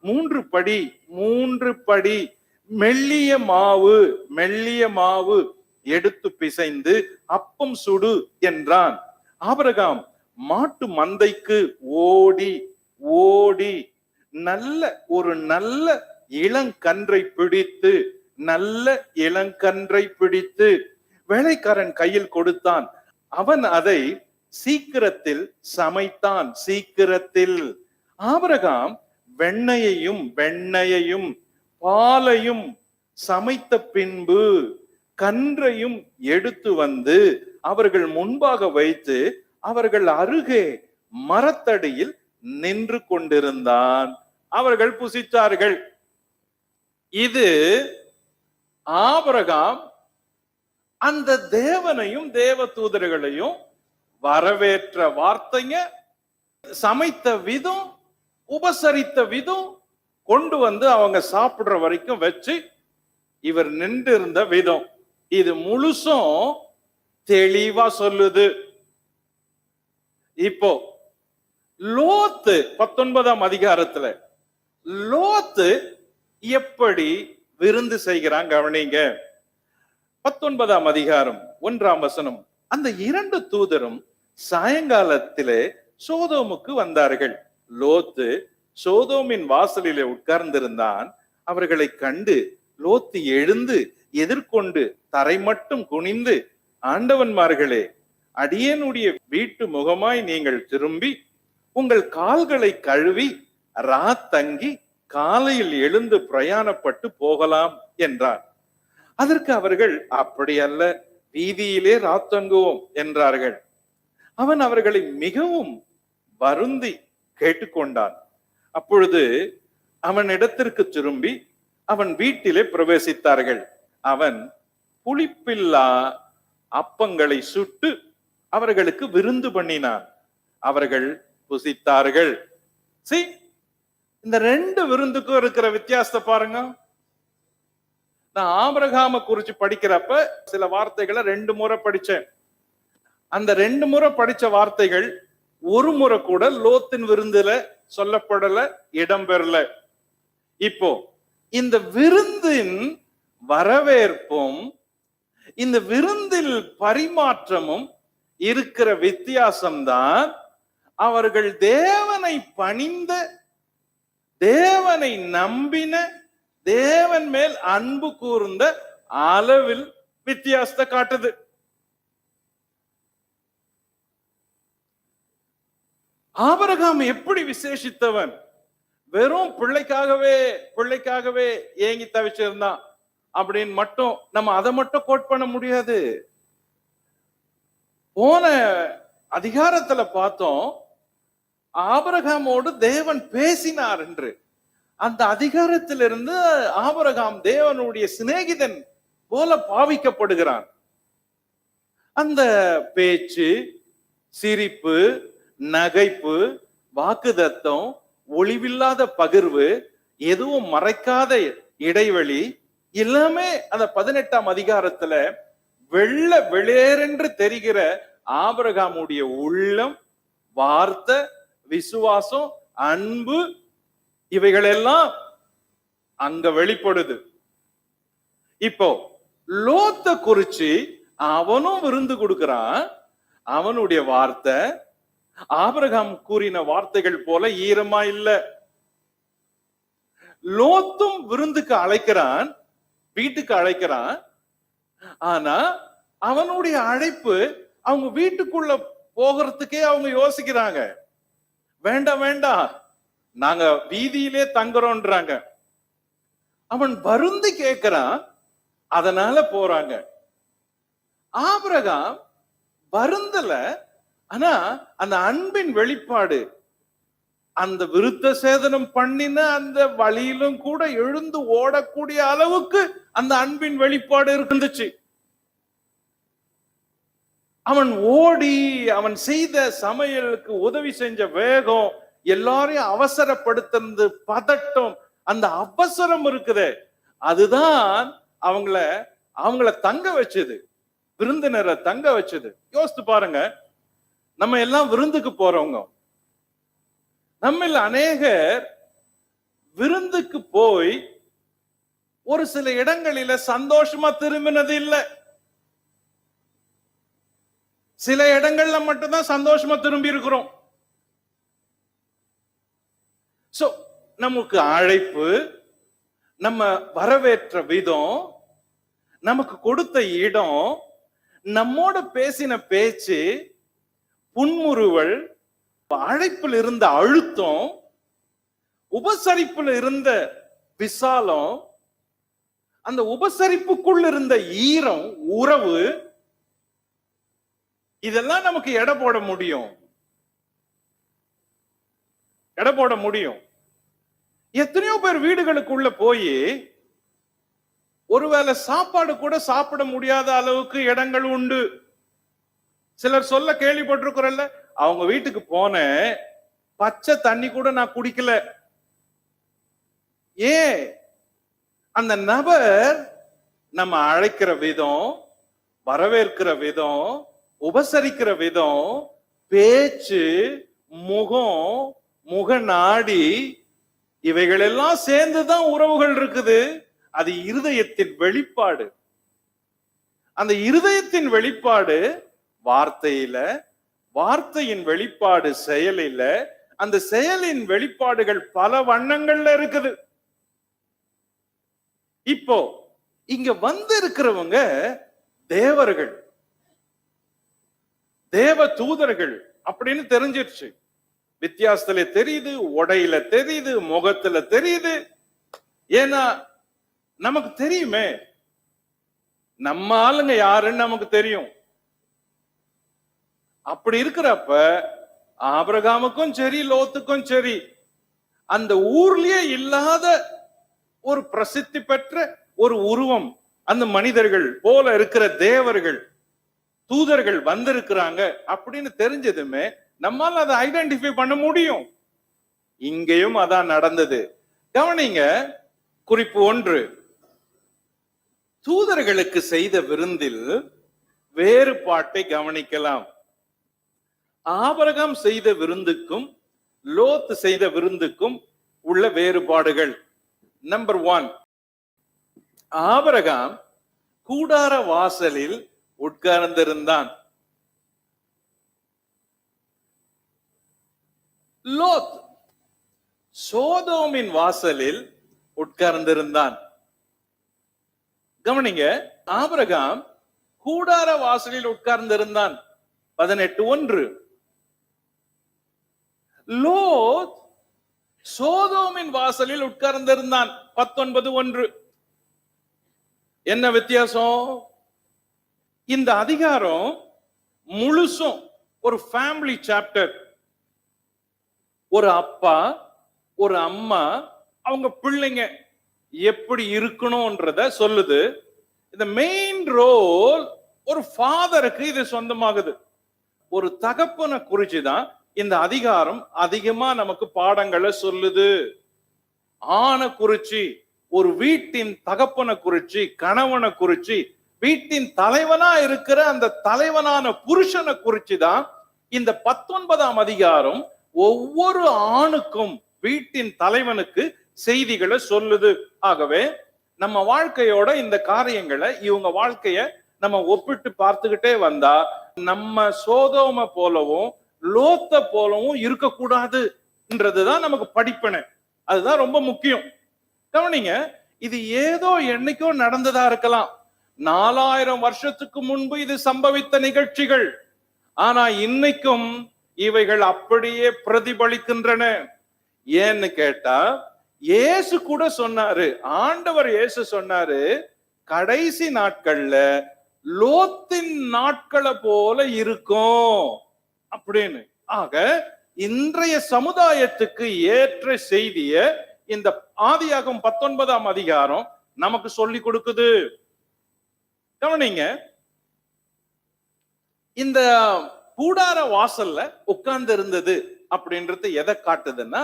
3 படி மெல்லிய மாவு எடுத்து பிசைந்து அப்பம் சுடு என்றான். ஆபிரகாம் மாட்டு மந்தைக்கு ஓடி நல்ல இளங்கன்றை பிடித்து வேலைக்காரன் கையில் கொடுத்தான். அவன் அதை சீக்கிரத்தில் சமைத்தான். ஆபிரகாம் வெண்ணையையும் பாலையும் சமைத்த பின்பு கன்றையும் எடுத்து வந்து அவர்கள் முன்பாக வைத்து அவர்கள் அருகே மரத்தடியில் நின்று கொண்டிருந்தான். அவர்கள் புசித்தார்கள். இது ஆபிரகாம் அந்த தேவனையும் தேவ தூதர்களையும் வரவேற்ற வார்த்தைங்க, சமைத்த விதம், உபசரித்த விதம், கொண்டு வந்து அவங்க சாப்பிடுற வரைக்கும் வச்சு இவர் நின்று இருந்த விதம், இது முழுசும் தெளிவா சொல்லுது. இப்போ லோத்து 19ஆம் அதிகாரத்துல லோத்து எப்படி விருந்து செய்கிறான் கவனிங்க. 19ஆம் அதிகாரம் 1ஆம் வசனம். அந்த 2 தூதரும் சாயங்காலத்திலே சோதோமுக்கு வந்தார்கள். லோத்து சோதோமின் வாசலிலே உட்கார்ந்திருந்தான். அவர்களை கண்டு லோத்து எழுந்து எதிர்கொண்டு தரை மட்டும் குனிந்து, ஆண்டவன்மார்களே, அடியேனுடைய வீட்டு முகமாய் நீங்கள் திரும்பி உங்கள் கால்களை கழுவி ராத்தங்கி காலையில் எழுந்து பிரயாணப்பட்டு போகலாம் என்றார். அதற்கு அவர்கள், அப்படி அல்ல, வீதியிலே ராத்தங்குவோம் என்றார்கள். அவன் அவர்களை மிகவும் வருந்தி கேட்டுக்கொண்டான். அப்பொழுது அவன் இடத்திற்கு திரும்பி அவன் வீட்டிலே பிரவேசித்தார்கள். அவன் புளிப்பில்லா அப்பங்களை சுட்டு அவர்களுக்கு விருந்து பண்ணினான். அவர்கள் புசித்தார்கள். இந்த 2 விருந்துக்கும் இருக்கிற வித்தியாசத்தை பாருங்க. நான் ஆபிரகாம குறிச்சு படிக்கிறப்ப சில வார்த்தைகளை 2 முறை படிச்சேன். அந்த 2 முறை படிச்ச வார்த்தைகள் ஒரு முறை கூட லோத்தின் விருந்துல சொல்லப்படல, இடம்பெறல. இப்போ இந்த விருந்தின் வரவேற்பும் இந்த விருந்தில் பரிமாற்றமும் இருக்கிற வித்தியாசம்தான் அவர்கள் தேவனை பணிந்த, தேவனை நம்பின, தேவன் மேல் அன்பு கூர்ந்த அளவில் வித்தியாசத்தை காட்டுது. ஆபிரகாம் எப்படி விசேஷித்தவன்? வெறும் பிள்ளைக்காகவே ஏங்கி தவிச்சிருந்தான் அப்படின்னு மட்டும் நம்ம அதை மட்டும் கோட் பண்ண முடியாது. போன அதிகாரத்துல பார்த்தோம், ஆபிரகாமோடு தேவன் பேசினார் என்று. அந்த அதிகாரத்திலிருந்து ஆபிரகாம் தேவனுடைய சிநேகிதன் போல பாவிக்கப்படுகிறான். அந்த பேச்சு, சிரிப்பு, நகைப்பு, வாக்குதத்தம், ஒளிவில்லாத பகிர்வு, எதுவும் மறைக்காத இடைவெளி எல்லாமே அந்த 18ஆம் அதிகாரத்துல வெள்ள வெளியேறென்று தெரிகிற ஆபிரகாமுடைய உள்ளம், வார்த்தை, விசுவாசம், அன்பு, இவைகளெல்லாம் அங்க வெளிப்படுது. இப்போ லோத்த குறிச்சு அவனும் விருந்து கொடுக்கிறான். அவனுடைய வார்த்தை ஆபிரகாம் கூறின வார்த்தைகள் போல ஈரமா இல்ல. லோத்தும் விருந்துக்கு அழைக்கிறான், வீட்டுக்கு அழைக்கிறான். ஆனா அவனுடைய அழைப்பு அவங்க வீட்டுக்குள்ள போகிறதுக்கே அவங்க யோசிக்கிறாங்க. வேண்டாம் வேண்டாம், நாங்க வீதியிலே தங்குறோம்ன்றாங்க. அவன் வருந்தி கேட்கிறான், அதனால போறாங்க. ஆபிரகாம் வருந்தல, ஆனா அந்த அன்பின் வெளிப்பாடு, அந்த விருத்த சேதனம் பண்ணின அந்த வழியிலும் கூட எழுந்து ஓடக்கூடிய அளவுக்கு அந்த அன்பின் வெளிப்பாடு இருந்துச்சு. அவன் ஓடி அவன் செய்த சமையலுக்கு உதவி செஞ்ச வேகம், எல்லாரையும் அவசரப்படுத்துறது, பதட்டம், அந்த அவசரம் இருக்குது, அதுதான் அவங்கள தங்க வச்சது, விருந்தினரை தங்க வச்சது. யோசித்து பாருங்க, நம்ம எல்லாம் விருந்துக்கு போறவங்க. நம்ம அநேகர் விருந்துக்கு போய் ஒரு சில இடங்களில சந்தோஷமா திரும்பினது இல்லை. சில இடங்கள்ல மட்டும்தான் சந்தோஷமா திரும்பி இருக்கிறோம். சோ நமக்கு அழைப்பு, நம்ம வரவேற்ற விதம், நமக்கு கொடுத்த இடம், நம்மோட பேசின பேச்சு, புன்முறுவல், அழைப்பில் இருந்த அழுத்தம், உபசரிப்பில் இருந்த விசாலம், அந்த உபசரிப்புக்குள் இருந்த ஈரம், உறவு, இதெல்லாம் நமக்கு எடை போட முடியும். எடை போட முடியும். எத்தனையோ பேர் வீடுகளுக்குள்ள போய் ஒருவேளை சாப்பாடு கூட சாப்பிட முடியாத அளவுக்கு இடங்கள் உண்டு. சிலர் சொல்ல கேள்விப்பட்டிருக்கிறல்ல, அவங்க வீட்டுக்கு போன பச்சை தண்ணி கூட நான் குடிக்கல. ஏன்? அந்த நபர் நம்ம அழைக்கிற விதம், வரவேற்கிற விதம், உபசரிக்கிற விதம், பேச்சு, முகம், முக நாடி, இவைகளெல்லாம் சேர்ந்துதான் உறவுகள் இருக்குது. அது இருதயத்தின் வெளிப்பாடு. அந்த இருதயத்தின் வெளிப்பாடு வார்த்தையில, வார்த்தையின் வெளிப்பாடு செயலில, அந்த செயலின் வெளிப்பாடுகள் பல வண்ணங்கள்ல இருக்குது. இப்போ இங்க வந்து இருக்கிறவங்க தேவர்கள், தேவ தூதர்கள் அப்படின்னு தெரிஞ்சிருச்சு. வித்தியாசத்துல தெரியுது, உடையில தெரியுது, முகத்துல தெரியுது. ஏன்னா நமக்கு தெரியுமே, நம்ம ஆளுங்க யாருன்னு நமக்கு தெரியும். அப்படி இருக்கிறப்ப ஆபிரகாமுக்கும் சரி, லோத்துக்கும் சரி, அந்த ஊர்லயே இல்லாத ஒரு பிரசித்தி பெற்ற ஒரு உருவம், அந்த மனிதர்கள் போல இருக்கிற தேவர்கள், தூதர்கள் வந்திருக்கிறாங்க அப்படின்னு தெரிஞ்சதுமே நம்மால அதை ஐடென்டிஃபை பண்ண முடியும். இங்கேயும் அதான் நடந்தது. கவனிங்க, குறிப்பு 1, தூதர்களுக்கு செய்த விருந்தில் வேறுபாட்டை கவனிக்கலாம். ஆபிரகாம் செய்த விருந்துக்கும் லோத் செய்த விருந்துக்கும் உள்ள வேறுபாடுகள். நம்பர் 1, ஆபிரகாம் கூடார வாசலில் உட்கார்ந்திருந்தான். லோத் சோதோமின் வாசலில் உட்கார்ந்திருந்தான். கவனிங்க, ஆபிரகாம் கூடார வாசலில் உட்கார்ந்திருந்தான். 18:1. லோத் சோதோமின் வாசலில் உட்கார்ந்திருந்தான். 19:1. என்ன வித்தியாசம்? இந்த அதிகாரம் முழுசும் ஒரு ஃபேமிலி சாப்டர். ஒரு அப்பா, ஒரு அம்மா, அவங்க பிள்ளைங்க எப்படி இருக்கணும்ன்றத சொல்லுது. இந்த மெயின் ரோல் ஒரு ஃபாதருக்கு இது சொந்தமாகுது. ஒரு தகப்பனை குறிச்சுதான் இந்த அதிகாரம் அதிகமா நமக்கு பாடங்களை சொல்லுது. ஆணை குறிச்சு, ஒரு வீட்டின் தகப்பனை குறிச்சு, கணவனை குறிச்சு, வீட்டின் தலைவனா இருக்கிற அந்த தலைவனான புருஷனை குறிச்சுதான் இந்த 19ஆம் அதிகாரம் ஒவ்வொரு ஆணுக்கும், வீட்டின் தலைவனுக்கு செய்திகளை சொல்லுது. ஆகவே நம்ம வாழ்க்கையோட இந்த காரியங்களை, இவங்க வாழ்க்கைய நம்ம ஒப்பிட்டு பார்த்துக்கிட்டே வந்தா நம்ம சோதோம போலவும் லோத்த போலவும் இருக்கக்கூடாதுன்றதுதான் நமக்கு படிப்பினை. அதுதான் ரொம்ப முக்கியம். கவனிங்க, இது ஏதோ என்னைக்கோ நடந்ததா இருக்கலாம். 4000 வருஷத்துக்கு முன்பு இது சம்பவித்த நிகழ்ச்சிகள். ஆனா இன்னைக்கும் இவைகள் அப்படியே பிரதிபலிக்கின்றன. ஏன்னு கேட்டா, இயேசு கூட சொன்னாரு, ஆண்டவர் இயேசு சொன்னாரு, கடைசி நாட்கள்ல லோத்தின் நாட்களை போல இருக்கும் அப்படின்னு. ஆக இன்றைய சமுதாயத்துக்கு ஏற்ற செய்திய இந்த ஆதியாகமம் 19ஆம் அதிகாரம் நமக்கு சொல்லி கொடுக்குது. கவனிங்க, இந்த கூடார வாசல்ல உட்கார்ந்து இருந்தது அப்படின்றது எதை காட்டுதுன்னா,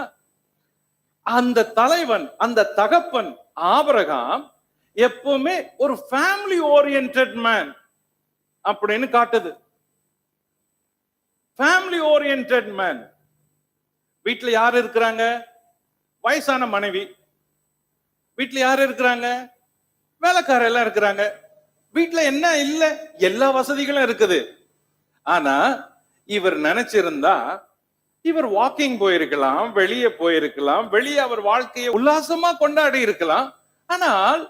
அந்த தலைவன், அந்த தகப்பன் ஆபிரகாம் எப்பவுமே ஒரு ஃபேமிலி ஓரியன்டட் மேன் அப்படின்னு காட்டுது. Family oriented man. வீட்டுல யாரு இருக்கிறாங்க? வயசான மனைவி. வீட்டுல யாரு இருக்கிறாங்க? வேலைக்கார எல்லாம் இருக்கிறாங்க. வீட்டுல என்ன இல்ல? எல்லா வசதிகளும் இருக்குது. ஆனா இவர் நினைச்சிருந்தா இவர் வாக்கிங் போயிருக்கலாம், வெளியே போயிருக்கலாம், வெளியே அவர் வாழ்க்கையை உல்லாசமா கொண்டாடி இருக்கலாம். ஆனால்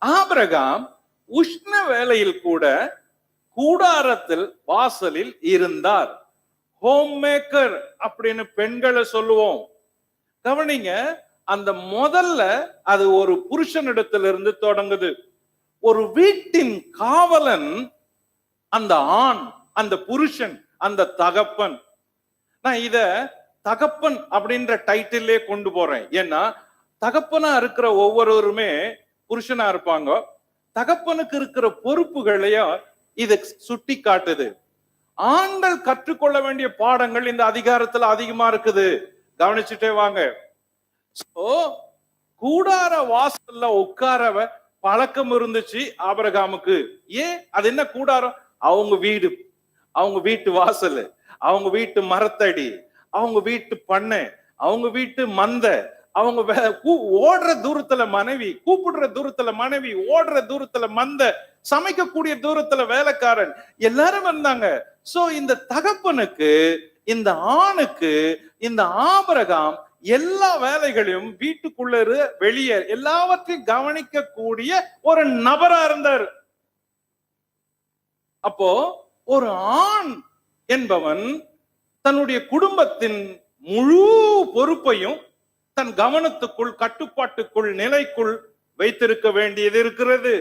ஆபிரகாம் உஷ்ண வேளையில் கூட கூடாரத்தில் வாசலில் இருந்தார். ஹோம் மேக்கர் அப்படின்னு பெண்களை சொல்லுவோம். கவனிங்க, அந்த முதல்ல அது ஒரு புருஷனிடத்திலிருந்து தொடங்குது. ஒரு வீட்டின் காவலன் அந்த ஆண், அந்த புருஷன், அந்த தகப்பன். நான் இத தகப்பன் அப்படின்ற டைட்டிலே கொண்டு போறேன். ஏன்னா தகப்பனா இருக்கிற ஒவ்வொருவருமே புருஷனா இருப்பாங்க. தகப்பனுக்கு இருக்கிற பொறுப்புகளையும் இது சுட்டி காட்டுது. ஆண்கள் கற்றுக்கொள்ள வேண்டிய பாடங்கள் இந்த அதிகாரத்துல அதிகமா இருக்குது. கவனிச்சுட்டே வாங்க. கூடார வாசல்ல உட்கார பழக்கம் இருந்துச்சு ஆபிரகாமுக்கு. ஏன்? அது என்ன கூடாரம்? அவங்க வீடு, அவங்க வீட்டு வாசல், அவங்க வீட்டு மரத்தடி, அவங்க வீட்டு பண்ணை, அவங்க வீட்டு மந்த, அவங்க ஓடுற தூரத்துல மனைவி, கூப்பிடுற தூரத்துல மனைவி, ஓடுற தூரத்துல மந்த, சமைக்கக்கூடிய தூரத்துல வேலைக்காரன், எல்லாரும் வந்தாங்க. சோ இந்த தகப்பனுக்கு, இந்த ஆணுக்கு, இந்த ஆபிரகாம் எல்லா வேலைகளையும் வீட்டுக்குள்ள வெளியே எல்லாவற்றையும் கவனிக்க கூடிய ஒரு நபரா இருந்தார். அப்போ ஒரு ஆண் என்பவன் தன்னுடைய குடும்பத்தின் முழு பொறுப்பையும் தன் கவனத்துக்குள், கட்டுப்பாட்டுக்குள், நிலைக்குள் வைத்திருக்க வேண்டியது இருக்கிறது.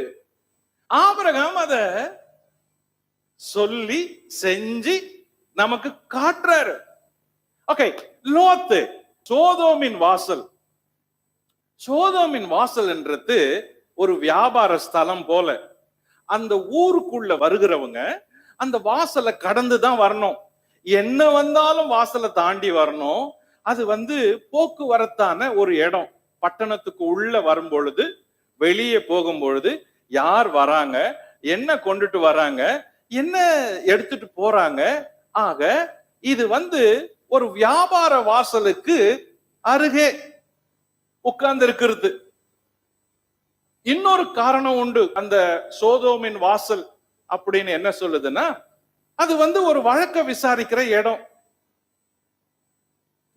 ஆபிரகாம் அத சொல்லி செஞ்சு நமக்கு காட்டுறாரு. ஓகே, லோத்து சோதோமின் வாசல். சோதோமின் வாசல் என்றது ஒரு வியாபார ஸ்தலம் போல. அந்த ஊருக்குள்ள வருகிறவங்க அந்த வாசலை கடந்துதான் வரணும். என்ன வந்தாலும் வாசலை தாண்டி வரணும். அது போக்குவரத்தான ஒரு இடம். பட்டணத்துக்கு உள்ள வரும் பொழுது, வெளியே போகும் பொழுது யார் வராங்க, என்ன கொண்டுட்டு வராங்க, என்ன எடுத்துட்டு போறாங்க. ஆக இது ஒரு வியாபார வாசலுக்கு அருகே உட்கார்ந்து இருக்கிறது. இன்னொரு காரணம் உண்டு. அந்த சோதோமின் வாசல் அப்படின்னு என்ன சொல்லுதுன்னா, அது ஒரு வழக்க விசாரிக்கிற இடம்.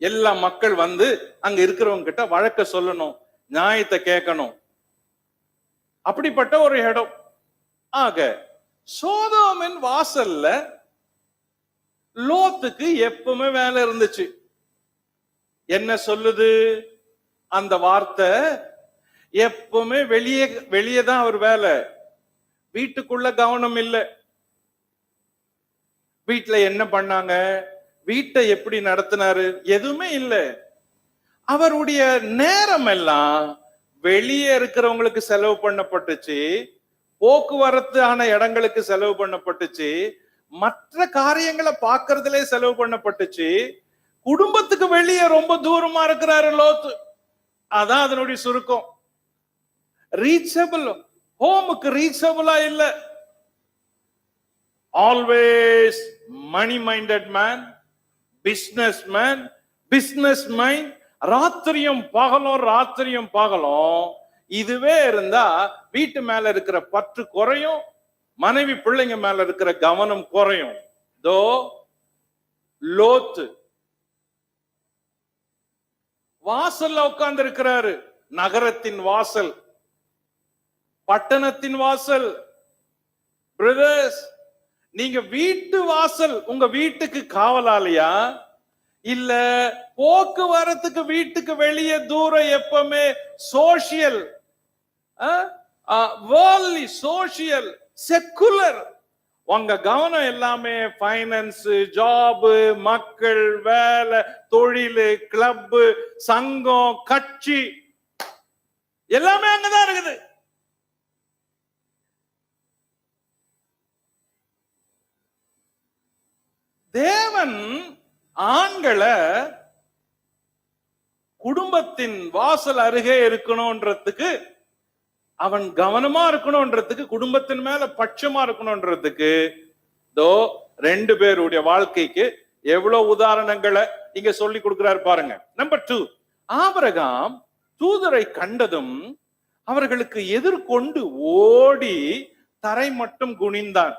எல்லா மக்கள் அங்க இருக்கிறவங்க கிட்ட வழக்க சொல்லணும், நியாயத்தை கேட்கணும், அப்படிப்பட்ட ஒரு இடம். ஆக சோதோமின் வாசல்ல லோத்துக்கு எப்பவுமே வேலை இருந்துச்சு. என்ன சொல்லுது அந்த வார்த்தை? எப்பவுமே வெளியே தான் அவர் வேலை, வீட்டுக்குள்ள கவனம் இல்லை. வீட்டுல என்ன பண்ணாங்க, வீட்டை எப்படி நடத்தினாரு, எதுவுமே இல்லை. அவருடைய நேரம் எல்லாம் வெளியே இருக்கிறவங்களுக்கு செலவு பண்ணப்பட்டுச்சு, போக்குவரத்து ஆன இடங்களுக்கு செலவு பண்ணப்பட்டுச்சு, மற்ற காரியங்களை பார்க்கறதுலே செலவு பண்ணப்பட்டுச்சு. குடும்பத்துக்கு வெளியே ரொம்ப தூரமா இருக்கிறாரு லோத்து. அதான் அதனுடைய சுருக்கம். ரீச்சபிள், ஹோமுக்கு ரீச்சபிளா இல்ல. Always money minded man, business man, business mind. ராத்திரியும் பகலும் இதுவே இருந்தா வீட்டு மேல இருக்கிற பற்று குறையும், மனைவி பிள்ளைங்க மேல இருக்கிற கவனம் குறையும். தோ லோத்து வாசல்ல உட்கார்ந்து இருக்கிறாரு. நகரத்தின் வாசல், பட்டணத்தின் வாசல். பிரதர்ஸ், நீங்க வீட்டு வாசல் உங்க வீட்டுக்கு காவலாளியா, இல்ல போக்குவரத்துக்கு வீட்டுக்கு வெளியே தூரம் எப்பவுமே சோசியல், வேர்ல்ட்லி, சோசியல், செக்குலர்? உங்க கவனம் எல்லாமே பைனான்ஸ், ஜாப், மக்கள், வேலை, தொழில், கிளப், சங்கம், கட்சி, எல்லாமே அங்கதான் இருக்குது. தேவன் ஆண்களை குடும்பத்தின் வாசல் அருகே இருக்கணும்ன்றதுக்கு, அவன் கவனமா இருக்கணும்ன்றதுக்கு, குடும்பத்தின் மேல பட்சமா இருக்கணும்ன்றதுக்கு, தோ ரெண்டு பேருடைய வாழ்க்கைக்கு எவ்வளவு உதாரணங்களை இங்க சொல்லி கொடுக்கிறார் பாருங்க. நம்பர் 2, ஆபிரகாம் தூதரை கண்டதும் அவர்களுக்கு எதிர்கொண்டு ஓடி தரை மட்டும் குனிந்தான்,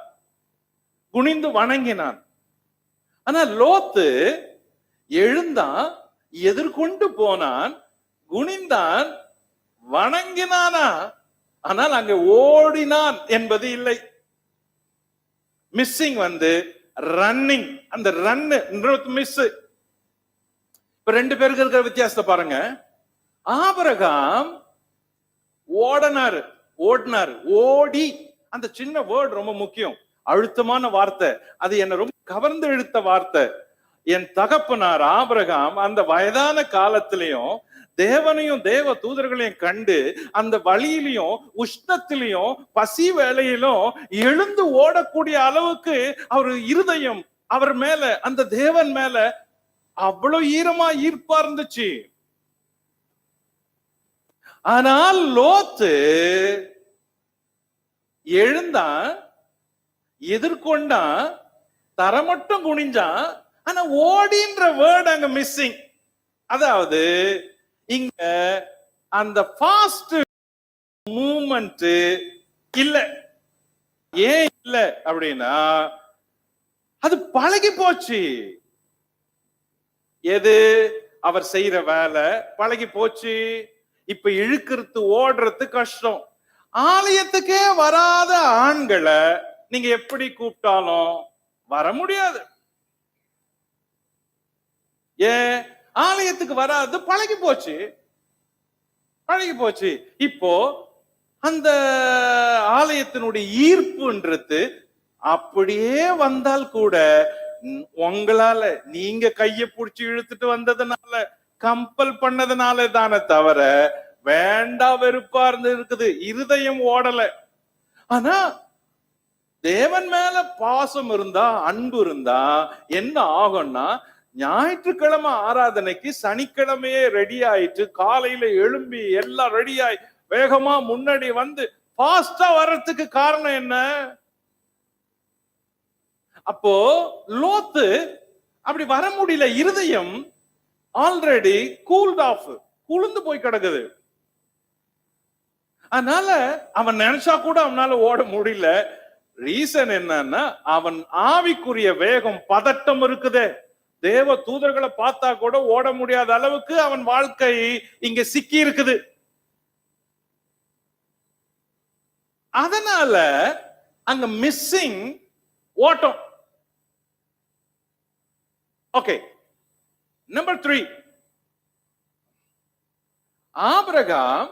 குனிந்து வணங்கினான். ஆனா லோத்து எழுந்தான், எதிர்கொண்டு போனான், குனிந்தான், வணங்கினானா, ஆனால் அங்க ஓடினான் என்பது இல்லை. Missing running. அந்த ரன் மிஸ். இப்ப ரெண்டு பேருக்கு இருக்கிற வித்தியாசத்தை பாருங்க. ஆபிரகாம் ஓடினாரு, ஓடி. அந்த சின்ன வேர்டு ரொம்ப முக்கியம், அழுத்தமான வார்த்தை. அது என்ன ரொம்ப கவர்ந்து இழுத்த வார்த்தை. என் தகப்பனார் ஆபிரகாம் அந்த வயதான காலத்திலையும் தேவனையும் தேவ தூதர்களையும் கண்டு அந்த வழியிலையும் உஷ்ணத்திலையும் பசி வேலையிலும் எழுந்து ஓடக்கூடிய அளவுக்கு அவர் இருதயம் அவர் மேல, அந்த தேவன் மேல அவ்வளவு ஈரமா ஈர்ப்பா இருந்துச்சு. ஆனால் லோத்து எழுந்தான், எதிர்கொண்டான், தர மட்டும் குனிஞ்சான். ஆனா ஓடின்ற வேர்டு அங்க மிஸ்ஸிங். அதாவது இங்க அந்த ஃபாஸ்ட் மூவ்மெண்ட் இல்ல. ஏன் இல்ல அப்படின்னா, அது பழகி போச்சு. எது? அவர் செய்யற வேலை பழகி போச்சு. இப்ப இழுக்கிறது, ஓடுறது கஷ்டம். ஆலயத்துக்கே வராத ஆண்களை நீங்க எப்படி கூப்பிட்டாலும் வர முடியாது. ஏன்? ஆலயத்துக்கு வராது, பழகி போச்சு. இப்போ அந்த ஆலயத்தினுடைய ஈர்ப்புன்றது அப்படியே வந்தால் கூட உங்களால, நீங்க கைய புடிச்சு இழுத்துட்டு வந்ததுனால, கம்பல் பண்ணதுனால தானே தவிர வேண்டா வெறுப்பா இருக்குது, இருதயம் ஓடல. ஆனா தேவன் மேல பாசம் இருந்தா, அன்பு இருந்தா என்ன ஆகும்னா, ஞாயிற்றுக்கிழமை ஆராதனைக்கு சனிக்கிழமையே ரெடி ஆயிட்டு காலையில எழும்பி எல்லாம் ரெடி ஆயி வேகமா முன்னாடி ஃபாஸ்டா வர்றதுக்கு காரணம் என்ன? அப்போ லோத்து அப்படி வர முடியல. இருதயம் ஆல்ரெடி கூல்ட் ஆஃப், குளிர்ந்து போய் கிடக்குது. அதனால அவன் நினைச்சா கூட அவனால ஓட முடியல. ரீசன் என்னன்னா, அவன் ஆவிக்குரிய வேகம், பதட்டம் இருக்குது. தேவ தூதர்களை பார்த்தா கூட ஓட முடியாத அளவுக்கு அவன் வாழ்க்கை இங்க சிக்கி இருக்குது. அதனால அங்க மிஸ்ஸிங் ஓட்டம். ஓகே, நம்பர் 3, ஆபிரகாம்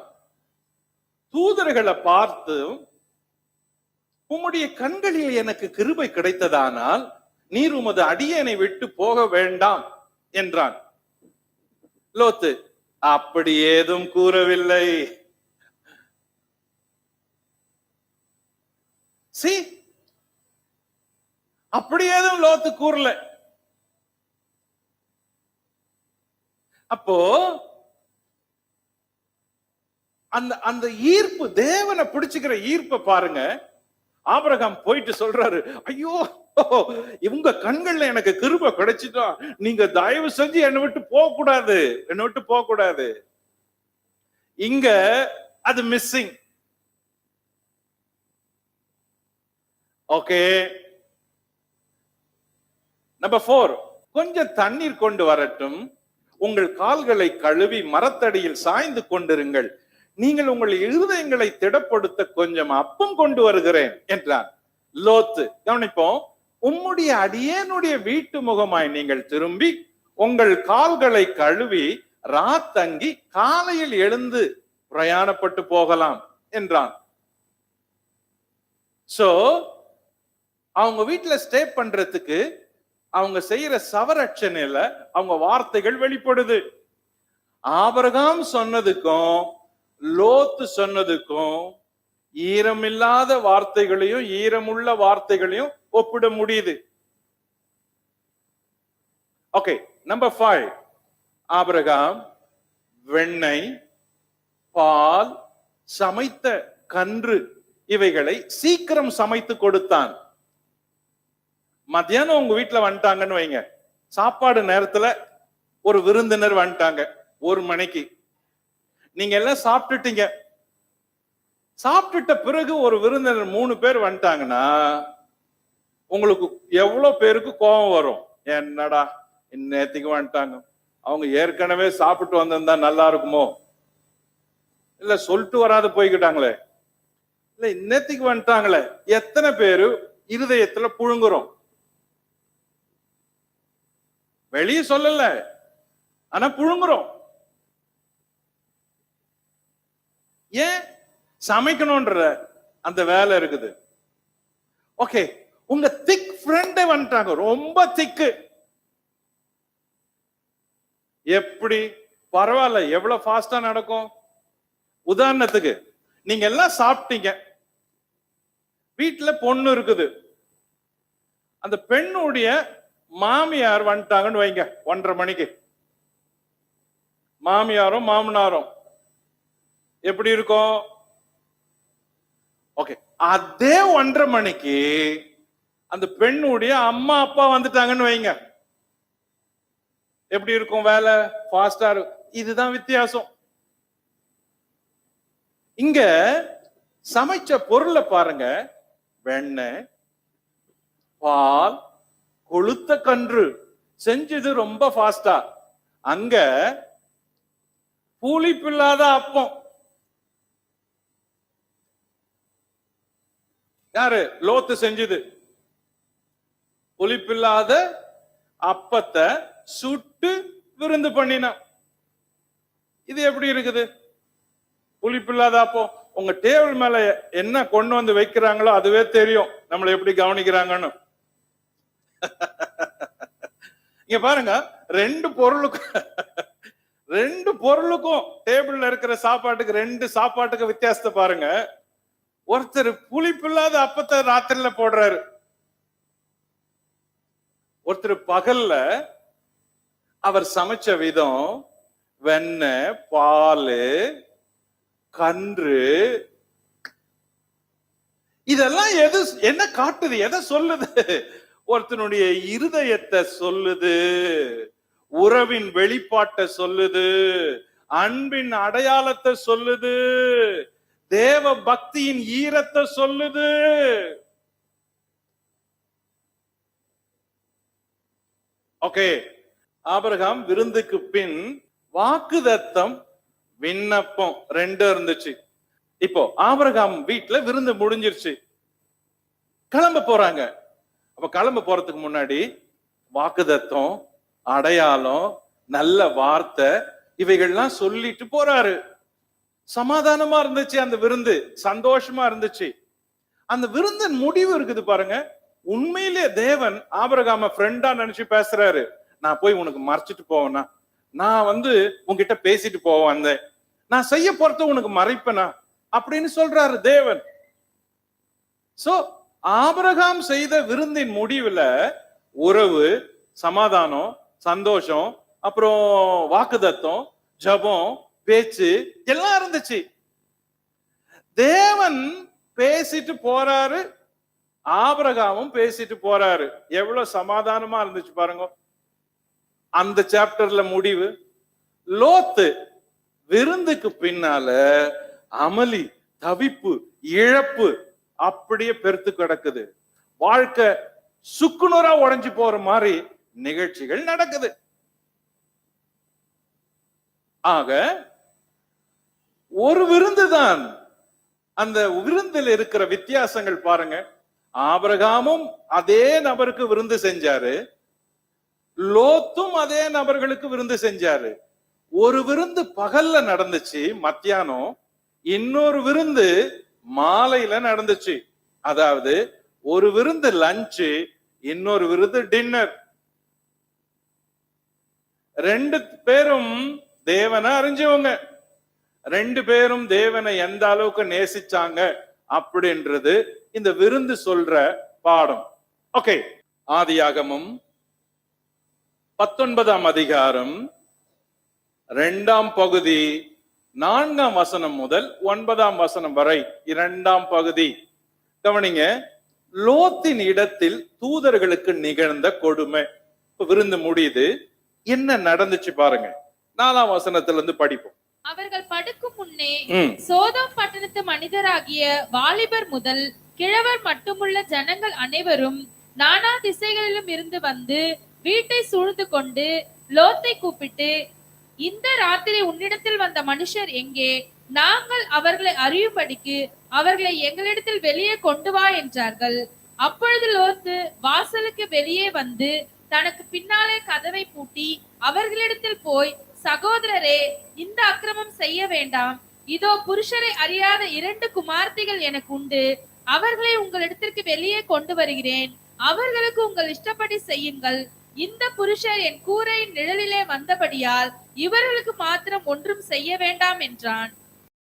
தூதர்களை பார்த்து, உம்முடைய கண்களில் எனக்கு கிருபை கிடைத்ததானால் நீர் உமது அடியேனை விட்டு போக வேண்டாம் என்றான். லோத்து அப்படி ஏதும் கூறவில்லை. அப்படி ஏதும் லோத்து கூறல. அப்போ அந்த ஈர்ப்பு, தேவனை பிடிச்சுக்கிற ஈர்ப்பை பாருங்க. ஆபிரகாம் போயிட்டு சொல்றாரு, ஐயோ இவங்க கண்கள்ல எனக்கு கிருபை கிடைச்சிட்டா, நீங்க தயவு செஞ்சு என்னை விட்டு போக கூடாது, என்னை விட்டு போக கூடாது. இங்க அது மிஸ்ஸிங். ஓகே, நம்பர் 4, கொஞ்சம் தண்ணீர் கொண்டு வரட்டும், உங்கள் கால்களை கழுவி மரத்தடியில் சாய்ந்து கொண்டிருங்கள், நீங்கள் உங்கள் இருதயங்களை திடப்படுத்த கொஞ்சம் அப்பம் கொண்டு வருகிறேன் என்றான். லோத்து, கவனிப்போம், உம்முடைய அடியேனுடைய வீட்டு முகமாய் நீங்கள் திரும்பி உங்கள் கால்களை கழுவி ராத்தங்கி காலையில் எழுந்து பிரயாணப்பட்டு போகலாம் என்றான். சோ அவங்க வீட்டுல ஸ்டே பண்றதுக்கு அவங்க செய்யற சவரட்சணையில அவங்க வார்த்தைகள் வெளிப்படுது. ஆபிரகாம் சொன்னதுக்கும் லோத்து சொன்னதுக்கும் ஈரமில்லாத வார்த்தைகளையும் ஈரமுள்ள வார்த்தைகளையும் ஒப்பிட முடியுது. ஓகே, நம்பர் 5, ஆபிரகாம் வெண்ணெய், பால், சமைத்த கன்று இவைகளை சீக்கிரம் சமைத்து கொடுத்தான். மத்தியானம் உங்க வீட்டுல வந்துட்டாங்கன்னு வைங்க, சாப்பாடு நேரத்துல ஒரு விருந்தினர் வந்துட்டாங்க 1 மணிக்கு, நீங்க எல்லாம் சாப்பிட்டுட்டீங்க. சாப்பிட்டுட்ட பிறகு ஒரு விருந்தினர் 3 பேர் வந்துட்டாங்கன்னா உங்களுக்கு எவ்வளவு பேருக்கு கோபம் வரும்? என்னடா இன்னத்துக்கு வந்துட்டாங்க, அவங்க ஏற்கனவே சாப்பிட்டு வந்திருந்தா நல்லா இருக்குமோ, இல்ல சொல்லிட்டு வராது போய்கிட்டாங்களே, இல்ல இன்னத்துக்கு வந்துட்டாங்களே. எத்தனை பேரு இருதயத்துல புழுங்குறோம்? வெளியே சொல்லல, ஆனா புழுங்குறோம். ஏன்? சமைக்கணும்ன்ற அந்த வேலை இருக்குது. ஓகே, உங்க திக் ஃப்ரெண்டே வந்துட்டாங்க, ரொம்ப திக்கு. எப்படி? பரவாயில்ல, எவ்வளவு ஃபாஸ்டா நடக்கும்? உதாரணத்துக்கு, நீங்க எல்லாம் சாப்பிட்டீங்க, வீட்டுல பொண்ணு இருக்குது, அந்த பெண்ணுடைய மாமியார் வந்துட்டாங்கன்னு வைங்க 1:30 மணிக்கு. மாமியாரும் மாமனாரும் எப்படி இருக்கும்? ஓகே, அதே 1:30 மணிக்கு அந்த பெண்ணுடைய அம்மா அப்பா வந்துட்டாங்கன்னு வைங்க, எப்படி இருக்கும்? வேலை ஃபாஸ்டா இருக்கும். இதுதான் வித்தியாசம். இங்க சமைச்ச பொருளை பாருங்க, வெண்ணெய், பால், கொளுத்த கன்று, செஞ்சது ரொம்ப ஃபாஸ்டா. அங்க புளிப்பில்லாத அப்பம். யாரு? லோத்து செஞ்சது. புளிப்பில்லாத அப்பத்தை சுட்டு விருந்து பண்ணினான். இது எப்படி இருக்குது? புளிப்பில்லாத அப்பம். உங்க டேபிள் மேல என்ன கொண்டு வந்து வைக்கிறாங்களோ அதுவே தெரியும் நம்மளை எப்படி கவனிக்கிறாங்கன்னு. இங்க பாருங்க, ரெண்டு பொருளுக்கும் டேபிள்ல இருக்கிற சாப்பாட்டுக்கு, 2 சாப்பாட்டுக்கு வித்தியாசத்தை பாருங்க. ஒருத்தர் புளிப்பில்லாத அப்பத்தை ராத்திரில போடுறாரு, ஒருத்தர் பகல்ல. அவர் சமைச்ச விதம் வெண்ணெய், பால், கன்று, இதெல்லாம் எது என்ன காட்டுது? எதை சொல்லுது? ஒருத்தனுடைய இருதயத்தை சொல்லுது, உறவின் வெளிப்பாட்டை சொல்லுது, அன்பின் அடையாளத்தை சொல்லுது. தேவ பக்தியின் ஈரத்தை சொல்லுது. ஓகே, ஆபிரகாம் விருந்துக்கு பின் வாக்குதத்தம், விண்ணப்பம் ரெண்டு இருந்துச்சு. இப்போ ஆபிரகாம் வீட்டுல விருந்து முடிஞ்சிருச்சு, கிளம்ப போறாங்க. அப்ப கிளம்ப போறதுக்கு முன்னாடி வாக்குதத்தம், அடையாளம், நல்ல வார்த்தை இவைகள்லாம் சொல்லிட்டு போறாரு. சமாதானமா இருந்துச்சு அந்த விருந்து, சந்தோஷமா இருந்துச்சு. அந்த விருந்தின் முடிவு இருக்குது பாருங்க. உண்மையிலே தேவன் ஆபிரகாம ஃப்ரெண்டா நினைச்சு பேசுறாரு. நான் போய் உனக்கு மறைச்சிட்டு போவேனா, நான் உன்கிட்ட பேசிட்டு போவேன், வந்தேன், நான் செய்ய போறத உனக்கு மறைப்பேனா அப்படின்னு சொல்றாரு தேவன். சோ ஆபிரகாம் செய்த விருந்தின் முடிவுல உறவு, சமாதானம், சந்தோஷம், அப்புறம் வாக்குதத்தம், ஜபம், பேச்சு எல்லாம் இருந்துச்சு. தேவன் பேசிட்டு போறாரு, ஆபிரகாமும் பேசிட்டு போறாரு. எவ்வளவு சமாதானமா இருந்துச்சு பாருங்க. அந்த சாப்டர்ல முடிவு. லோத்து விருந்துக்கு பின்னால அமளி, தவிப்பு, இழப்பு அப்படியே பெருத்து கிடக்குது. வாழ்க்கை சுக்குநூறா உடைஞ்சு போற மாதிரி நிகழ்ச்சிகள் நடக்குது. ஆக ஒரு விருந்து தான். அந்த விருந்தில் இருக்கிற வித்தியாசங்கள் பாருங்க. ஆபிரகாமும் அதே நபருக்கு விருந்து செஞ்சாரு, லோத்தும் அதே நபர்களுக்கு விருந்து செஞ்சாரு. ஒரு விருந்து பகல்ல நடந்துச்சு மத்தியானம், இன்னொரு விருந்து மாலையில நடந்துச்சு. அதாவது ஒரு விருந்து லஞ்சு, இன்னொரு விருந்து டின்னர். ரெண்டு பேரும் தேவனை அறிஞ்சவங்க, ரெண்டு பேரும் தேவனை எந்த அளவுக்கு நேசிச்சாங்க அப்படின்றது இந்த விருந்து சொல்ற பாடம். ஓகே, ஆதியாகமம் 19ஆம் அதிகாரம் 2ஆம் பகுதி 4ஆம் வசனம் முதல் 9ஆம் வசனம் வரை 2ஆம் பகுதி கவனிங்க. லோத்தின் இடத்தில் தூதர்களுக்கு நிகழ்ந்த கொடுமை. விருந்து முடியுது, என்ன நடந்துச்சு பாருங்க. 4ஆம் வசனத்திலிருந்து படிப்போம். அவர்கள் படுக்கும் முன்னே சோதோம் பட்டணத்து மனிதராகிய வாலிபர் முதல் கிழவர் மட்டுமுள்ள ஜனங்கள் அனைவரும் நானா திசைகளிலும் இருந்து வந்து வீட்டை சூழ்ந்து கொண்டு லோத்தை கூப்பிட்டு, இந்த ராத்திரி உன்னிடத்தில் வந்த மனுஷர் எங்கே? நாங்கள் அவர்களை அறியும்படிக்கு அவர்களை எங்களிடத்தில் வெளியே கொண்டு வா என்றார்கள். அப்பொழுது லோத்து வாசலுக்கு வெளியே வந்து தனக்கு பின்னாலே கதவை பூட்டி அவர்களிடத்தில் போய், சகோதரரே, இந்த அக்கிரமம் செய்ய வேண்டாம். இதோ புருஷரை அறியாத 2 குமார்த்திகள் எனக்கு உண்டு. அவர்களை உங்களிடத்திற்கு வெளியே கொண்டு வருகிறேன். அவர்களுக்கு உங்கள் இஷ்டப்படி செய்யுங்கள். இந்த புருஷர் என் கூரையின் நிழலிலே வந்தபடியால் இவர்களுக்கு மாத்திரம் ஒன்றும் செய்ய வேண்டாம் என்றான்.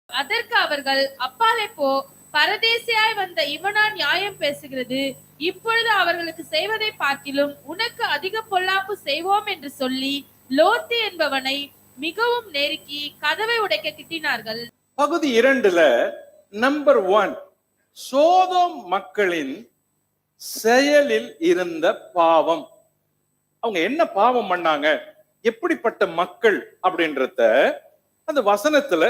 அதற்கு அவர்கள், அப்பாலே போ, பரதேசியாய் வந்த இவனா நியாயம் பேசுகிறது. இப்பொழுது அவர்களுக்கு செய்வதை பார்க்கிலும் உனக்கு அதிக பொல்லாப்பு செய்வோம் என்று சொல்லி லோத்து என்பவனை மிகவும் நெருக்கி கதவை உடைக்க திட்டினார்கள். பகுதி 2ல நம்பர் 1 சோதோம் மக்களின் செயலில் இருந்த பாவம். அவங்க என்ன பாவம் பண்ணாங்க, எப்படிப்பட்ட மக்கள் அப்படின்றத அந்த வசனத்துல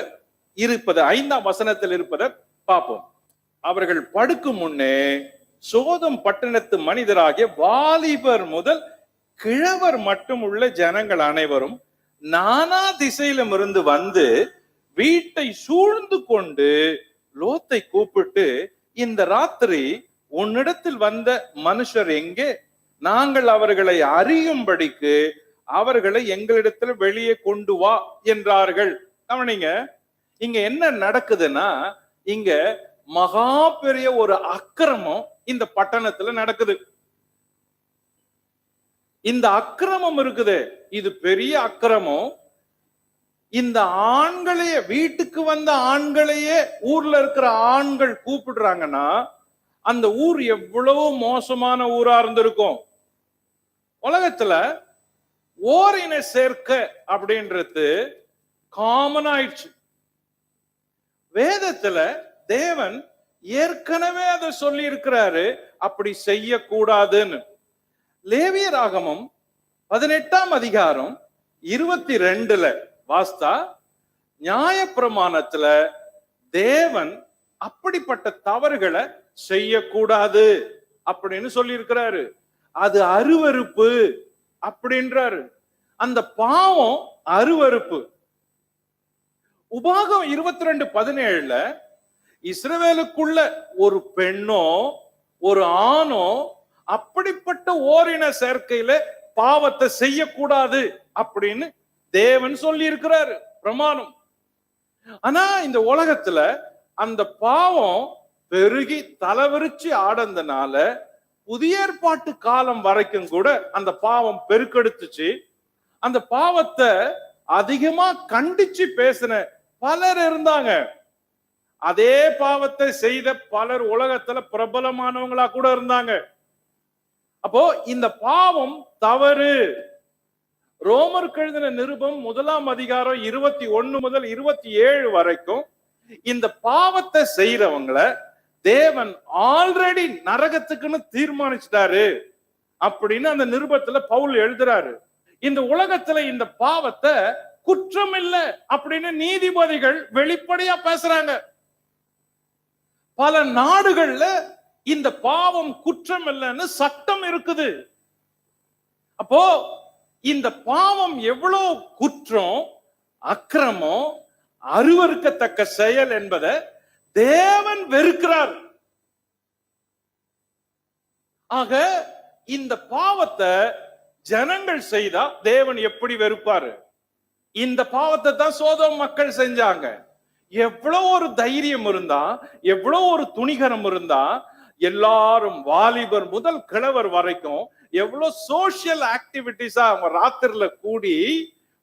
இருப்பது, 5ஆம் வசனத்தில் இருப்பதை பார்ப்போம். அவர்கள் படுக்கும் முன்னே சோதோம் பட்டணத்து மனிதராகிய வாலிபர் முதல் கிழவர் மட்டும் உள்ள ஜனங்கள் அனைவரும் நானா திசையிலும் இருந்து வந்து வீட்டை சூழ்ந்து கொண்டு லோத்தை கூப்பிட்டு, இந்த ராத்திரி உன்னிடத்தில் வந்த மனுஷர் எங்கே? நாங்கள் அவர்களை அறியும்படிக்கு அவர்களை எங்களிடத்தில் வெளியே கொண்டு வா என்றார்கள். கவனிங்க, இங்க என்ன நடக்குதுன்னா, இங்க மகா பெரிய ஒரு அக்கிரமம் இந்த பட்டணத்துல நடக்குது. இந்த அக்கிரமம் இருக்குது, இது பெரிய அக்கிரமம். இந்த ஆண்களையே, வீட்டுக்கு வந்த ஆண்களையே ஊர்ல இருக்கிற ஆண்கள் கூப்பிடுறாங்கன்னா அந்த ஊர் எவ்வளவு மோசமான ஊரா இருந்திருக்கும். உலகத்துல ஓரின சேர்க்க அப்படின்றது காமன் ஆயிடுச்சு. வேதத்துல தேவன் ஏற்கனவே அதை சொல்லி இருக்கிறாரு, அப்படி செய்யக்கூடாதுன்னு. லேவியராகமம் 18ஆம் அதிகாரம் 22ல வாஸ்தா, நியாயப்பிரமாணத்துல தேவன் அப்படிப்பட்ட தவறுகளை செய்யக்கூடாது அப்படின்னு சொல்லி இருக்கிறாரு. அது அருவருப்பு அப்படின்றாரு. அந்த பாவம் அருவருப்பு. உபாகம் 22:17 இஸ்ரவேலுக்குள்ள ஒரு பெண்ணோ ஒரு ஆணோ அப்படிப்பட்ட ஓரின சேர்க்கையில பாவத்தை செய்யக்கூடாது அப்படின்னு தேவன் சொல்லி இருக்கிறாரு, பிரமாணம். ஆனா இந்த உலகத்துல அந்த பாவம் பெருகி தலைவிரிச்சு ஆடந்தனால புதிய ஏற்பாட்டு காலம் வரைக்கும் கூட அந்த பாவம் பெருக்கெடுத்துச்சு. அந்த பாவத்தை அதிகமா கண்டிச்சு பேசின பலர் இருந்தாங்க. அதே பாவத்தை செய்த பலர் உலகத்துல பிரபலமானவங்களா கூட இருந்தாங்க. அப்போ இந்த பாவம் தவறு. ரோமருக்கு எழுதின நிருபம் 1ஆம் அதிகாரம் 21 முதல் 27 வரைக்கும் இந்த பாவத்தை செய்யறவங்கள தேவன் ஆல்ரெடி நரகத்துக்குன்னு தீர்மானிச்சிட்டாரு அப்படின்னு அந்த நிருபத்துல பவுல் எழுதுறாரு. இந்த உலகத்துல இந்த பாவத்தை குற்றம் இல்லை அப்படின்னு நீதிபதிகள் வெளிப்படையா பேசுறாங்க. பல நாடுகள்ல இந்த பாவம் குற்றம் இல்லைன்னு சட்டம் இருக்குது. அப்போ இந்த பாவம் எவ்வளவு குற்றம், அக்கிரமம், அருவருக்கத்தக்க செயல் என்பதை தேவன் வெறுக்கிறார். ஆக இந்த பாவத்தை ஜனங்கள் செய்தா தேவன் எப்படி வெறுப்பாரு? இந்த பாவத்தை தான் சோதோம் மக்கள் செஞ்சாங்க. எவ்வளவு ஒரு தைரியம் இருந்தா, எவ்வளவு ஒரு துணிகரம் இருந்தா, எல்லாரும் வாலிபர் முதல் கிழவர் வரைக்கும் எவ்வளவு சோசியல் ஆக்டிவிட்டிஸா அவங்க ராத்திரில கூடி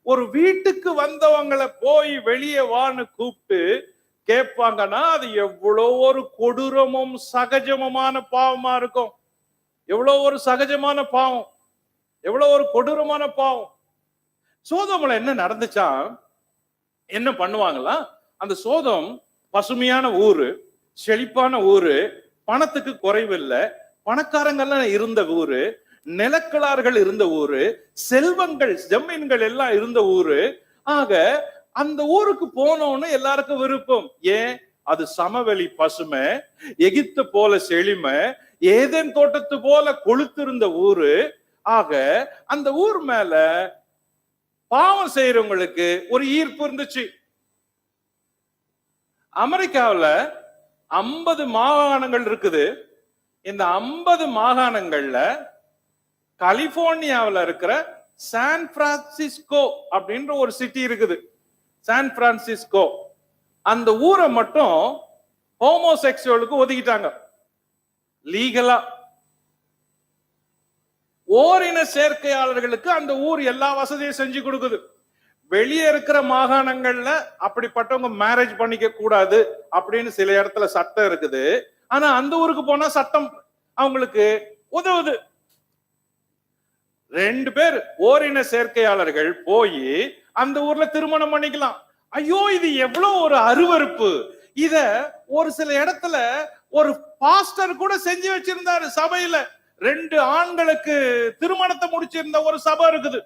ஒரு வீட்டுக்கு வந்தவங்களை போய் வெளியே வான்னு கூப்பிட்டு கேட்பாங்கன்னா அது எவ்வளவு ஒரு கொடூரமும் சகஜமான பாவமா இருக்கும். எவ்வளவு ஒரு சகஜமான பாவம், எவ்வளவு ஒரு கொடூரமான பாவம். சோதோம்ல என்ன நடந்துச்சா, என்ன பண்ணுவாங்களா, அந்த சோதோம் பசுமையான ஊரு, செழிப்பான ஊரு, பணத்துக்கு குறைவில்லை, பணக்காரங்கள்லாம் இருந்த ஊரு, நிலக்கிழார்கள் இருந்த ஊரு, செல்வங்கள் ஜமீன்கள் எல்லாம் இருந்த ஊரு. ஆக அந்த ஊருக்கு போனோன்னு எல்லாருக்கும் விருப்பம். ஏன்? அது சமவெளி பசுமை, எகிப்து போல செழிமை, ஏதேன் தோட்டத்து போல கொளுத்திருந்த ஊரு. ஆக அந்த ஊர் மேல பாவம் செய்யறவங்களுக்கு ஒரு ஈர்ப்பு இருந்துச்சு. அமெரிக்காவில் 50 மாகாணங்கள் இருக்குது. இந்த 50 மாகாணங்கள்ல கலிபோர்னியாவில் இருக்கிற சான் பிரான்சிஸ்கோ அப்படின்ற ஒரு சிட்டி இருக்குது. சான் பிரான்சிஸ்கோ அந்த ஊரை மட்டும் ஹோமோசெக்சுவலுக்கு ஒதுக்கிட்டாங்க லீகலா. ஓரின சேர்க்கையாளர்களுக்கு அந்த ஊர் எல்லா வசதியும் செஞ்சு கொடுக்குது. வெளியே இருக்கிற மாகாணங்கள்ல அப்படிப்பட்டவங்க மேரேஜ் பண்ணிக்க கூடாது அப்படின்னு சில இடத்துல சட்டம் இருக்குது. ஆனா அந்த ஊருக்கு போனா சட்டம் அவங்களுக்கு உதவுது. 2 பேர் ஓரின சேர்க்கையாளர்கள் போய் அந்த ஊர்ல திருமணம் பண்ணிக்கலாம். ஐயோ, இது எவ்வளவு ஒரு அருவருப்பு! இத ஒரு சில இடத்துல ஒரு பாஸ்டர் கூட செஞ்சு வச்சிருந்தாரு. சபையில 2 ஆண்களுக்கு திருமணத்தை முடிச்சிருந்த ஒரு சபை இருக்குது.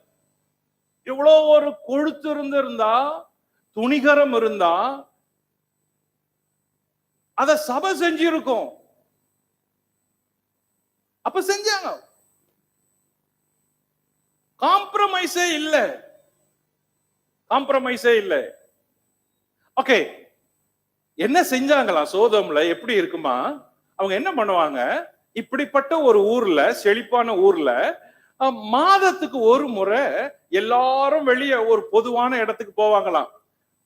இவ்வளவு ஒரு கொழுத்து இருந்தா, துணிகரம் இருந்தா அத சபை செஞ்சிருக்கும். அப்ப செஞ்சாங்க. காம்ப்ரமைஸே இல்ல, காம்ப்ரமைஸே இல்ல. ஓகே, என்ன செஞ்சாங்களா சோதோம்ல? எப்படி இருக்குமா? அவங்க என்ன பண்ணுவாங்க, இப்படிப்பட்ட ஒரு ஊர்ல, செழிப்பான ஊர்ல மாதத்துக்கு ஒரு முறை எல்லாரும் வெளியே ஒரு பொதுவான இடத்துக்கு போவாங்களாம்.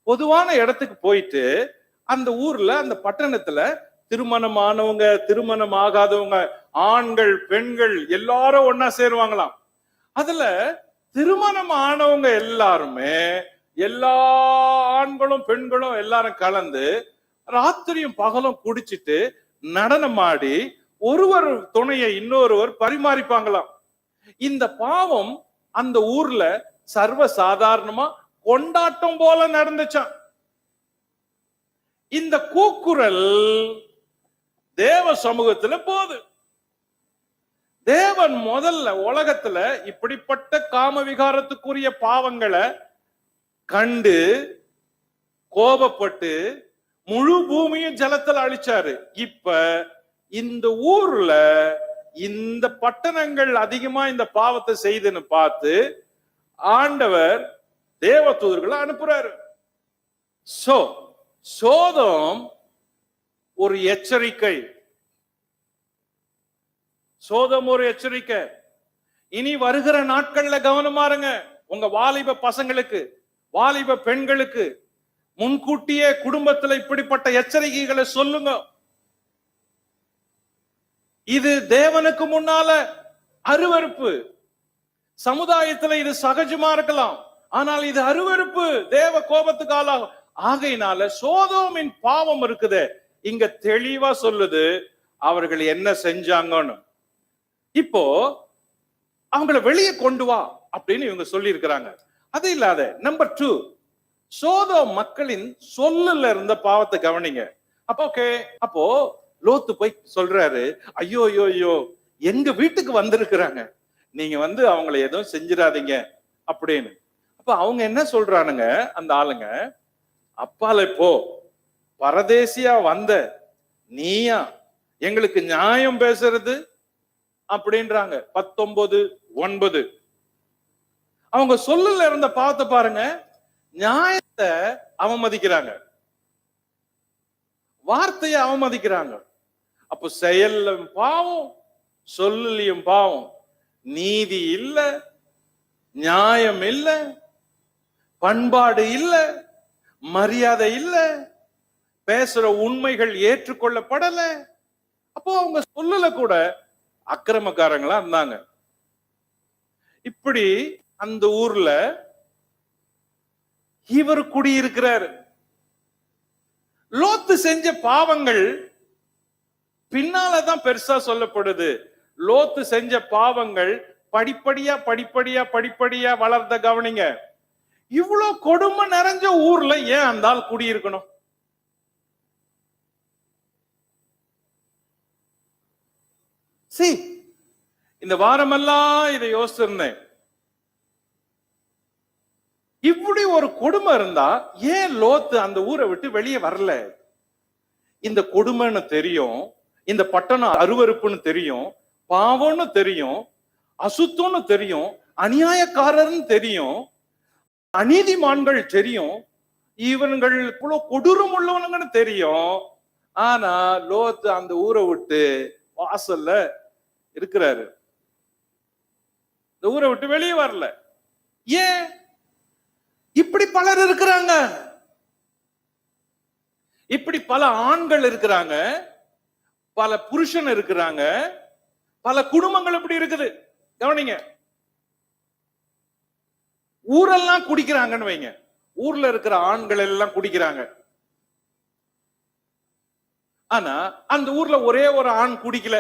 பொதுவான இடத்துக்கு போயிட்டு அந்த ஊர்ல, அந்த பட்டணத்துல திருமணமானவங்க, திருமணம் ஆகாதவங்க, ஆண்கள், பெண்கள் எல்லாரும் ஒன்னா சேருவாங்களாம். அதுல திருமணம் ஆனவங்க எல்லாருமே, எல்லா ஆண்களும் பெண்களும் எல்லாரும் கலந்து ராத்திரியும் பகலும் குடிச்சிட்டு நடனமாடி ஒருவர் துணையை இன்னொருவர் பரிமாறிப்பாங்களாம். இந்த பாவம் அந்த ஊர்ல சர்வ சாதாரணமா கொண்டாட்டம் போல நடந்துச்சான். இந்த கூக்குரல் தேவ சமூகத்துல போகுது. தேவன் முதல்ல உலகத்துல இப்படிப்பட்ட காம விகாரத்துக்குரிய பாவங்களை கண்டு கோபப்பட்டு முழு பூமியும் ஜலத்துல அழிச்சாரு. இப்ப இந்த ஊர்ல இந்த பட்டணங்கள் அதிகமா இந்த பாவத்தை செய்துன்னு பார்த்து ஆண்டவர் தேவதூதர்களை அனுப்புறாரு. சோதோம் ஒரு எச்சரிக்கை. சோதோம் ஒரு எச்சரிக்கை. இனி வருகிற நாட்கள்ல கவனமா இருங்க. உங்க வாலிப பசங்களுக்கு, வாலிப பெண்களுக்கு முன்கூட்டியே குடும்பத்துல இப்படிப்பட்ட எச்சரிக்கைகளை சொல்லுங்க. இது தேவனுக்கு முன்னால அருவருப்பு. சமுதாயத்துல இது சகஜமா இருக்கலாம், ஆனால் இது அருவருப்பு, தேவ கோபத்துக்கு ஆளாகும். ஆகையினால சோதோமின் பாவம் இருக்குது இங்க தெளிவா சொல்லுது அவர்கள் என்ன செஞ்சாங்கன்னு. இப்போ அவங்கள வெளியே கொண்டு வா அப்படின்னு இவங்க சொல்லி இருக்கிறாங்க. அது இல்லாத நம்பர் 2, சோதோம் மக்களின் சொல்லுல இருந்த பாவத்தை கவனிங்க. அப்போ லோத்து போய் சொல்றாரு, ஐயோ ஐயோ ஐயோ எங்க வீட்டுக்கு வந்திருக்கிறாங்க, நீங்க வந்து அவங்களை எதுவும் செஞ்சிடாதீங்க அப்படின்னு. அப்ப அவங்க என்ன சொல்றானுங்க அந்த ஆளுங்க, அப்பால போ, பரதேசியா வந்த நீயா எங்களுக்கு நியாயம் பேசுறது அப்படின்றாங்க. 19:9 அவங்க சொல்லுல இருந்த பாவத்தை பாருங்க. நியாயத்தை அவமதிக்கிறாங்க, வார்த்தையை அவமதிக்கிறாங்க. அப்போ செயல்லும் பாவம், சொல்லியும் பாவம். நீதி இல்ல, நியாயம் இல்ல, பண்பாடு இல்ல, மரியாதை இல்ல, பேசுற உண்மைகள் ஏற்றுக்கொள்ளப்படல. அப்போ அவங்க சொல்லல கூட அக்கிரமக்காரங்களா இருந்தாங்க. இப்படி அந்த ஊர்ல இவர் குடியிருக்கிறாரு. லோத்து செஞ்ச பாவங்கள் பின்னாலதான் பெருசா சொல்லப்படுது. லோத்து செஞ்ச பாவங்கள் படிப்படியா படிப்படியா படிப்படியா வளர்ந்த கவனிங்க. இவ்வளவு கொடுமை நிறைஞ்ச ஊர்ல ஏன் அந்த ஆள் குடியிருக்கணும்? இந்த வாரமெல்லாம் இதை யோசிச்சிருந்தேன். இப்படி ஒரு கொடுமை இருந்தா ஏன் லோத்து அந்த ஊரை விட்டு வெளியே வரல? இந்த கொடுமைன்னு தெரியும், இந்த பட்டணம் அருவருப்புன்னு தெரியும், பாவம்னு தெரியும், அசுத்தம்னு தெரியும், அநியாயக்காரர்னு தெரியும், அநீதிமான்கள் தெரியும், இவன்கள் கொடூரம் உள்ளவனுங்கன்னு தெரியும். ஆனா லோத்து அந்த ஊரை விட்டு வாசல்ல இருக்கிறாரு, இந்த ஊரை விட்டு வெளியே வரல. ஏன்? இப்படி பலர் இருக்கிறாங்க, இப்படி பல ஆண்கள் இருக்கிறாங்க, பல புருஷன் இருக்கிறாங்க, பல குடும்பங்கள் இப்படி இருக்குது. கவனிங்க, ஊரெல்லாம் குடிக்கிறாங்கன்னு வைங்க, ஊர்ல இருக்கிற ஆண்கள் எல்லாம் குடிக்கிறாங்க. ஆனா அந்த ஊர்ல ஒரே ஒரு ஆண் குடிக்கல.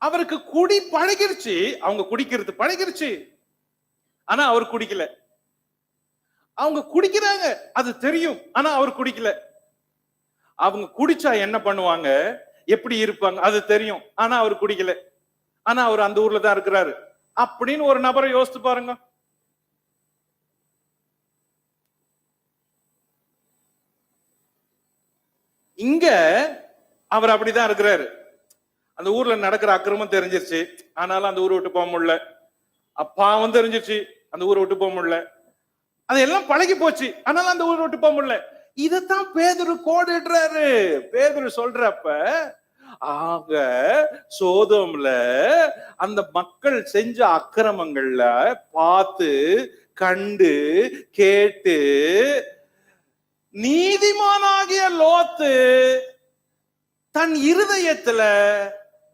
அவருக்கு குடி பழகிருச்சு, அவங்க குடிக்கிறது பழகிருச்சு, ஆனா அவர் குடிக்கல. அவங்க குடிக்கிறாங்க, அது தெரியும், ஆனா அவர் குடிக்கல. அவங்க குடிச்சா என்ன பண்ணுவாங்க, எப்படி இருப்பாங்க அது தெரியும், ஆனா அவர் குடிக்கல. ஆனா அவர் அந்த ஊர்ல தான் இருக்கிறாரு அப்படின்னு ஒரு நபரை யோசித்து பாருங்க. இங்க அவர் அப்படிதான் இருக்கிறாரு. அந்த ஊர்ல நடக்கிற அக்கிரமம் தெரிஞ்சிருச்சு, ஆனாலும் அந்த ஊரை விட்டு போக முடியல. அப்பாவும் தெரிஞ்சிருச்சு, அந்த ஊரை விட்டு போக முடியல. அதெல்லாம் பழகி போச்சு, ஆனாலும் அந்த ஊரை விட்டு போக முடியல. இதத்தான் பேதுரு கோடிடுறாரு. பேதுரு சொல்றப்ப, ஆக சோதோம்ல அந்த மக்கள் செஞ்ச அக்கிரமங்கள்ல பார்த்து கண்டு கேட்டு நீதிமானாகிய லோத்து தன் இருதயத்துல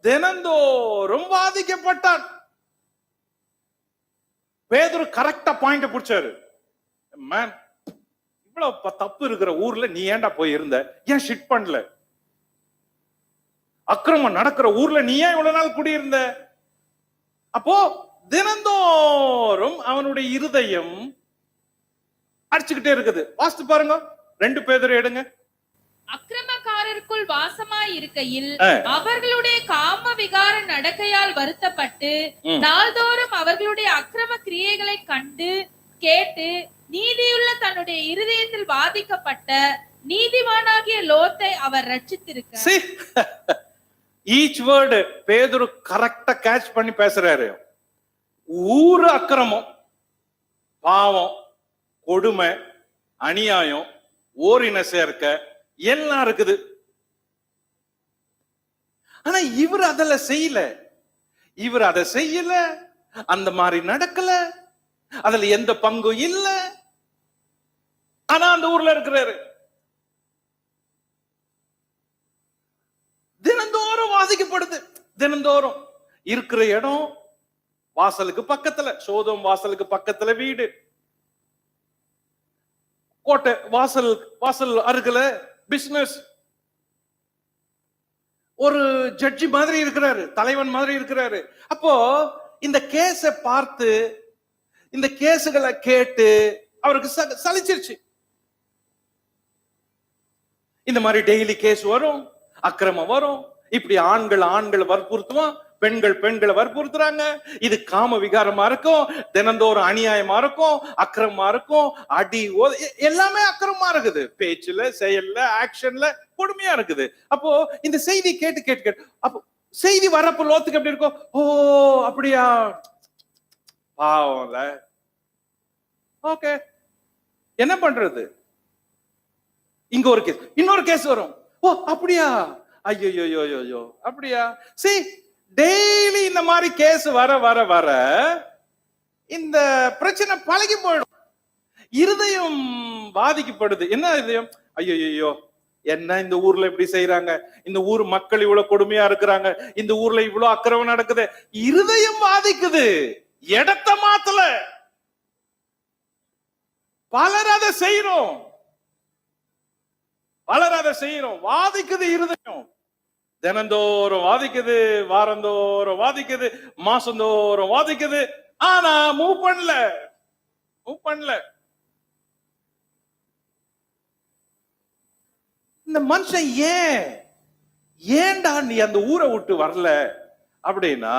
தினந்தோறும் வாதிக்கப்பட்டான். பேதுரு கரெக்டா பாயிண்ட் பிடிச்சாரு. மேன், இவ்வளவு தப்பு இருக்கிற ஊர்ல நீ ஏன்டா போய் இருந்த? ஏன் ஷிட் பண்ணல? அக்கிரமம் நடக்கிற ஊர்ல நீ ஏன் இவ்வளவு நாள் குடியிருந்த? அப்போ தினந்தோறும் அவனுடைய இருதயம் அடிச்சுக்கிட்டே இருக்குது. வாசித்து பாருங்க, 2 பேதுரு எடுங்க. அக்கிரமக்காரருக்குள் வாசமாய் இருக்கையில் அவர்களுடைய காம விகார நடக்கையால் வருத்தப்பட்டு நாள்தோறும் அவர்களுடைய அக்கிரம கிரியைகளை கண்டு கேட்டு நீதியுள்ள தன்னுடைய இருதயத்தில் பாதிக்கப்பட்ட நீதிமானாகிய லோத்தை அவர் ரட்சித்திருக்க. ஈச் வேர்டு பேதுரு கரெக்டா கேட்ச் பண்ணி பேசுறாரு. ஊரு அக்கிரமம், பாவம், கொடுமை, அநியாயம், ஓரின சேர்க்க எல்லாம் இருக்குது. ஆனா இவர் அதெல்ல செய்யல. இவர் அதை செய்யல, அந்த மாதிரி நடக்கல, அதுல எந்த பங்கும் இல்ல. ஆனா அந்த ஊர்ல இருக்கிறாரு. தினந்தோறும் வாதிக்கப்படுது. தினந்தோறும் இருக்கிற இடம் வாசலுக்கு பக்கத்துல, சோதோம் வாசலுக்கு பக்கத்துல வீடு, கோட்டை வாசல், வாசல் அருகில பிசினஸ். ஒரு ஜட்ஜி மாதிரி இருக்கிறாரு, தலைவன் மாதிரி இருக்கிறாரு. அப்போ இந்த கேஸ பார்த்து, இந்த கேஸுகளை கேட்டு அவருக்கு சலிச்சிருச்சு. இந்த மாதிரி டெய்லி கேஸ் வரும், அக்கிரமம் வரும், இப்படி ஆண்கள் வற்புறுத்துவான், பெண்களை வற்புறுத்துறாங்க. இது காம விகாரமா இருக்கும், தினந்தோறும் அநியாயமா இருக்கும், அக்கிரமமா இருக்கும், அடி எல்லாமே அக்கிரமமா இருக்குது. பேச்சுல, செயல்ல, ஆக்ஷன்ல கொடுமையா இருக்குது. அப்போ இந்த செய்தி கேட்டு அப்போ செய்தி வரப்போ லோத்துக்கு எப்படி இருக்கும்? ஓ அப்படியா, பாவம்ல. ஓகே, என்ன பண்றது? இங்க ஒரு கேஸ், இன்னொரு கேஸ் வரும். ஓ அப்படியா, ஐயோ அப்படியா. சரி, டெய்லி இந்த மாதிரி கேஸ் வர வர வர இந்த பிரச்சனை பழகி போயிடும். இருதயம் பாதிக்கப்படுது. என்ன இருதயம்? ஐயோ, என்ன இந்த ஊர்ல இப்படி செய்யறாங்க, இந்த ஊர் மக்கள் இவ்வளவு கொடுமையா இருக்கிறாங்க, இந்த ஊர்ல இவ்வளவு அக்கிரமம் நடக்குது. இருதயம் பாதிக்குது, இடத்த மாத்தல. பலர் அதை செய்யறோம், வாதிக்குது இருதயம். தினந்தோறும் வாதிக்குது, வாரந்தோறும் வாதிக்குது, மாசந்தோறும் வாதிக்குது. ஆனா மூவ் பண்ணல. இந்த மனுஷன் ஏன்டா நீ அந்த ஊரை விட்டு வரல அப்படின்னா,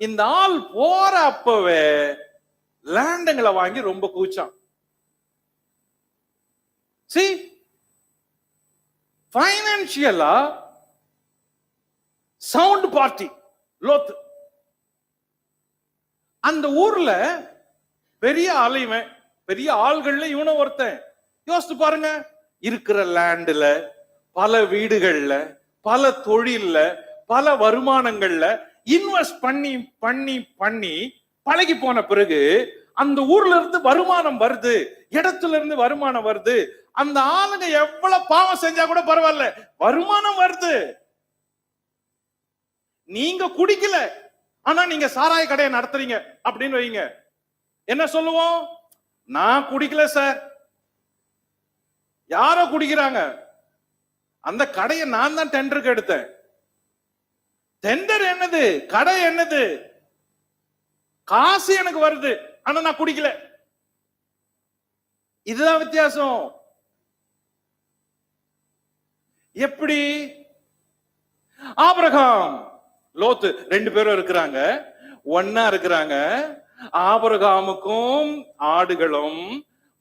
இந்த ஆள் போற அப்பவே லேண்டுங்களை வாங்கி ரொம்ப கூச்சான். பைனான்சியலா சவுண்ட் பார்ட்டி லோத்து. அந்த ஊர்ல பெரிய ஆளுவன், பெரிய ஆள்கள்ல இவனும் ஒருத்தன். யோசித்து பாருங்க, இருக்கிற லேண்ட்ல, பல வீடுகள்ல, பல தொழில்ல, பல வருமானங்கள்ல இன்வெஸ்ட் பண்ணி பண்ணி பண்ணி பழகி போன பிறகு அந்த ஊர்ல இருந்து வருமானம் வருது, இடத்துல இருந்து வருமானம் வருது. அந்த ஆளுங்க எவ்வளவு பாவம் செஞ்சா கூட பரவாயில்ல, வருமானம் வருது. நீங்க குடிக்கல, ஆனா நீங்க சாராய கடையை நடத்துறீங்க அப்படின்னு வைங்க, என்ன சொல்லுவோம்? நான் குடிக்கல சார், யாரோ குடிக்கிறாங்க, அந்த கடையை நான் தான் டெண்டருக்கு எடுத்தேன். டெண்டர் என்னது, கடை என்னது, காசு எனக்கு வருது, ஆனா நான் குடிக்கல. இதுதான் வித்தியாசம். எப்படி? ஆபிரகாம் லோத்து ரெண்டு பேரும் இருக்கிறாங்க, ஒன்னா இருக்கிறாங்க. ஆபிரகாமுக்கும் ஆடுகளும்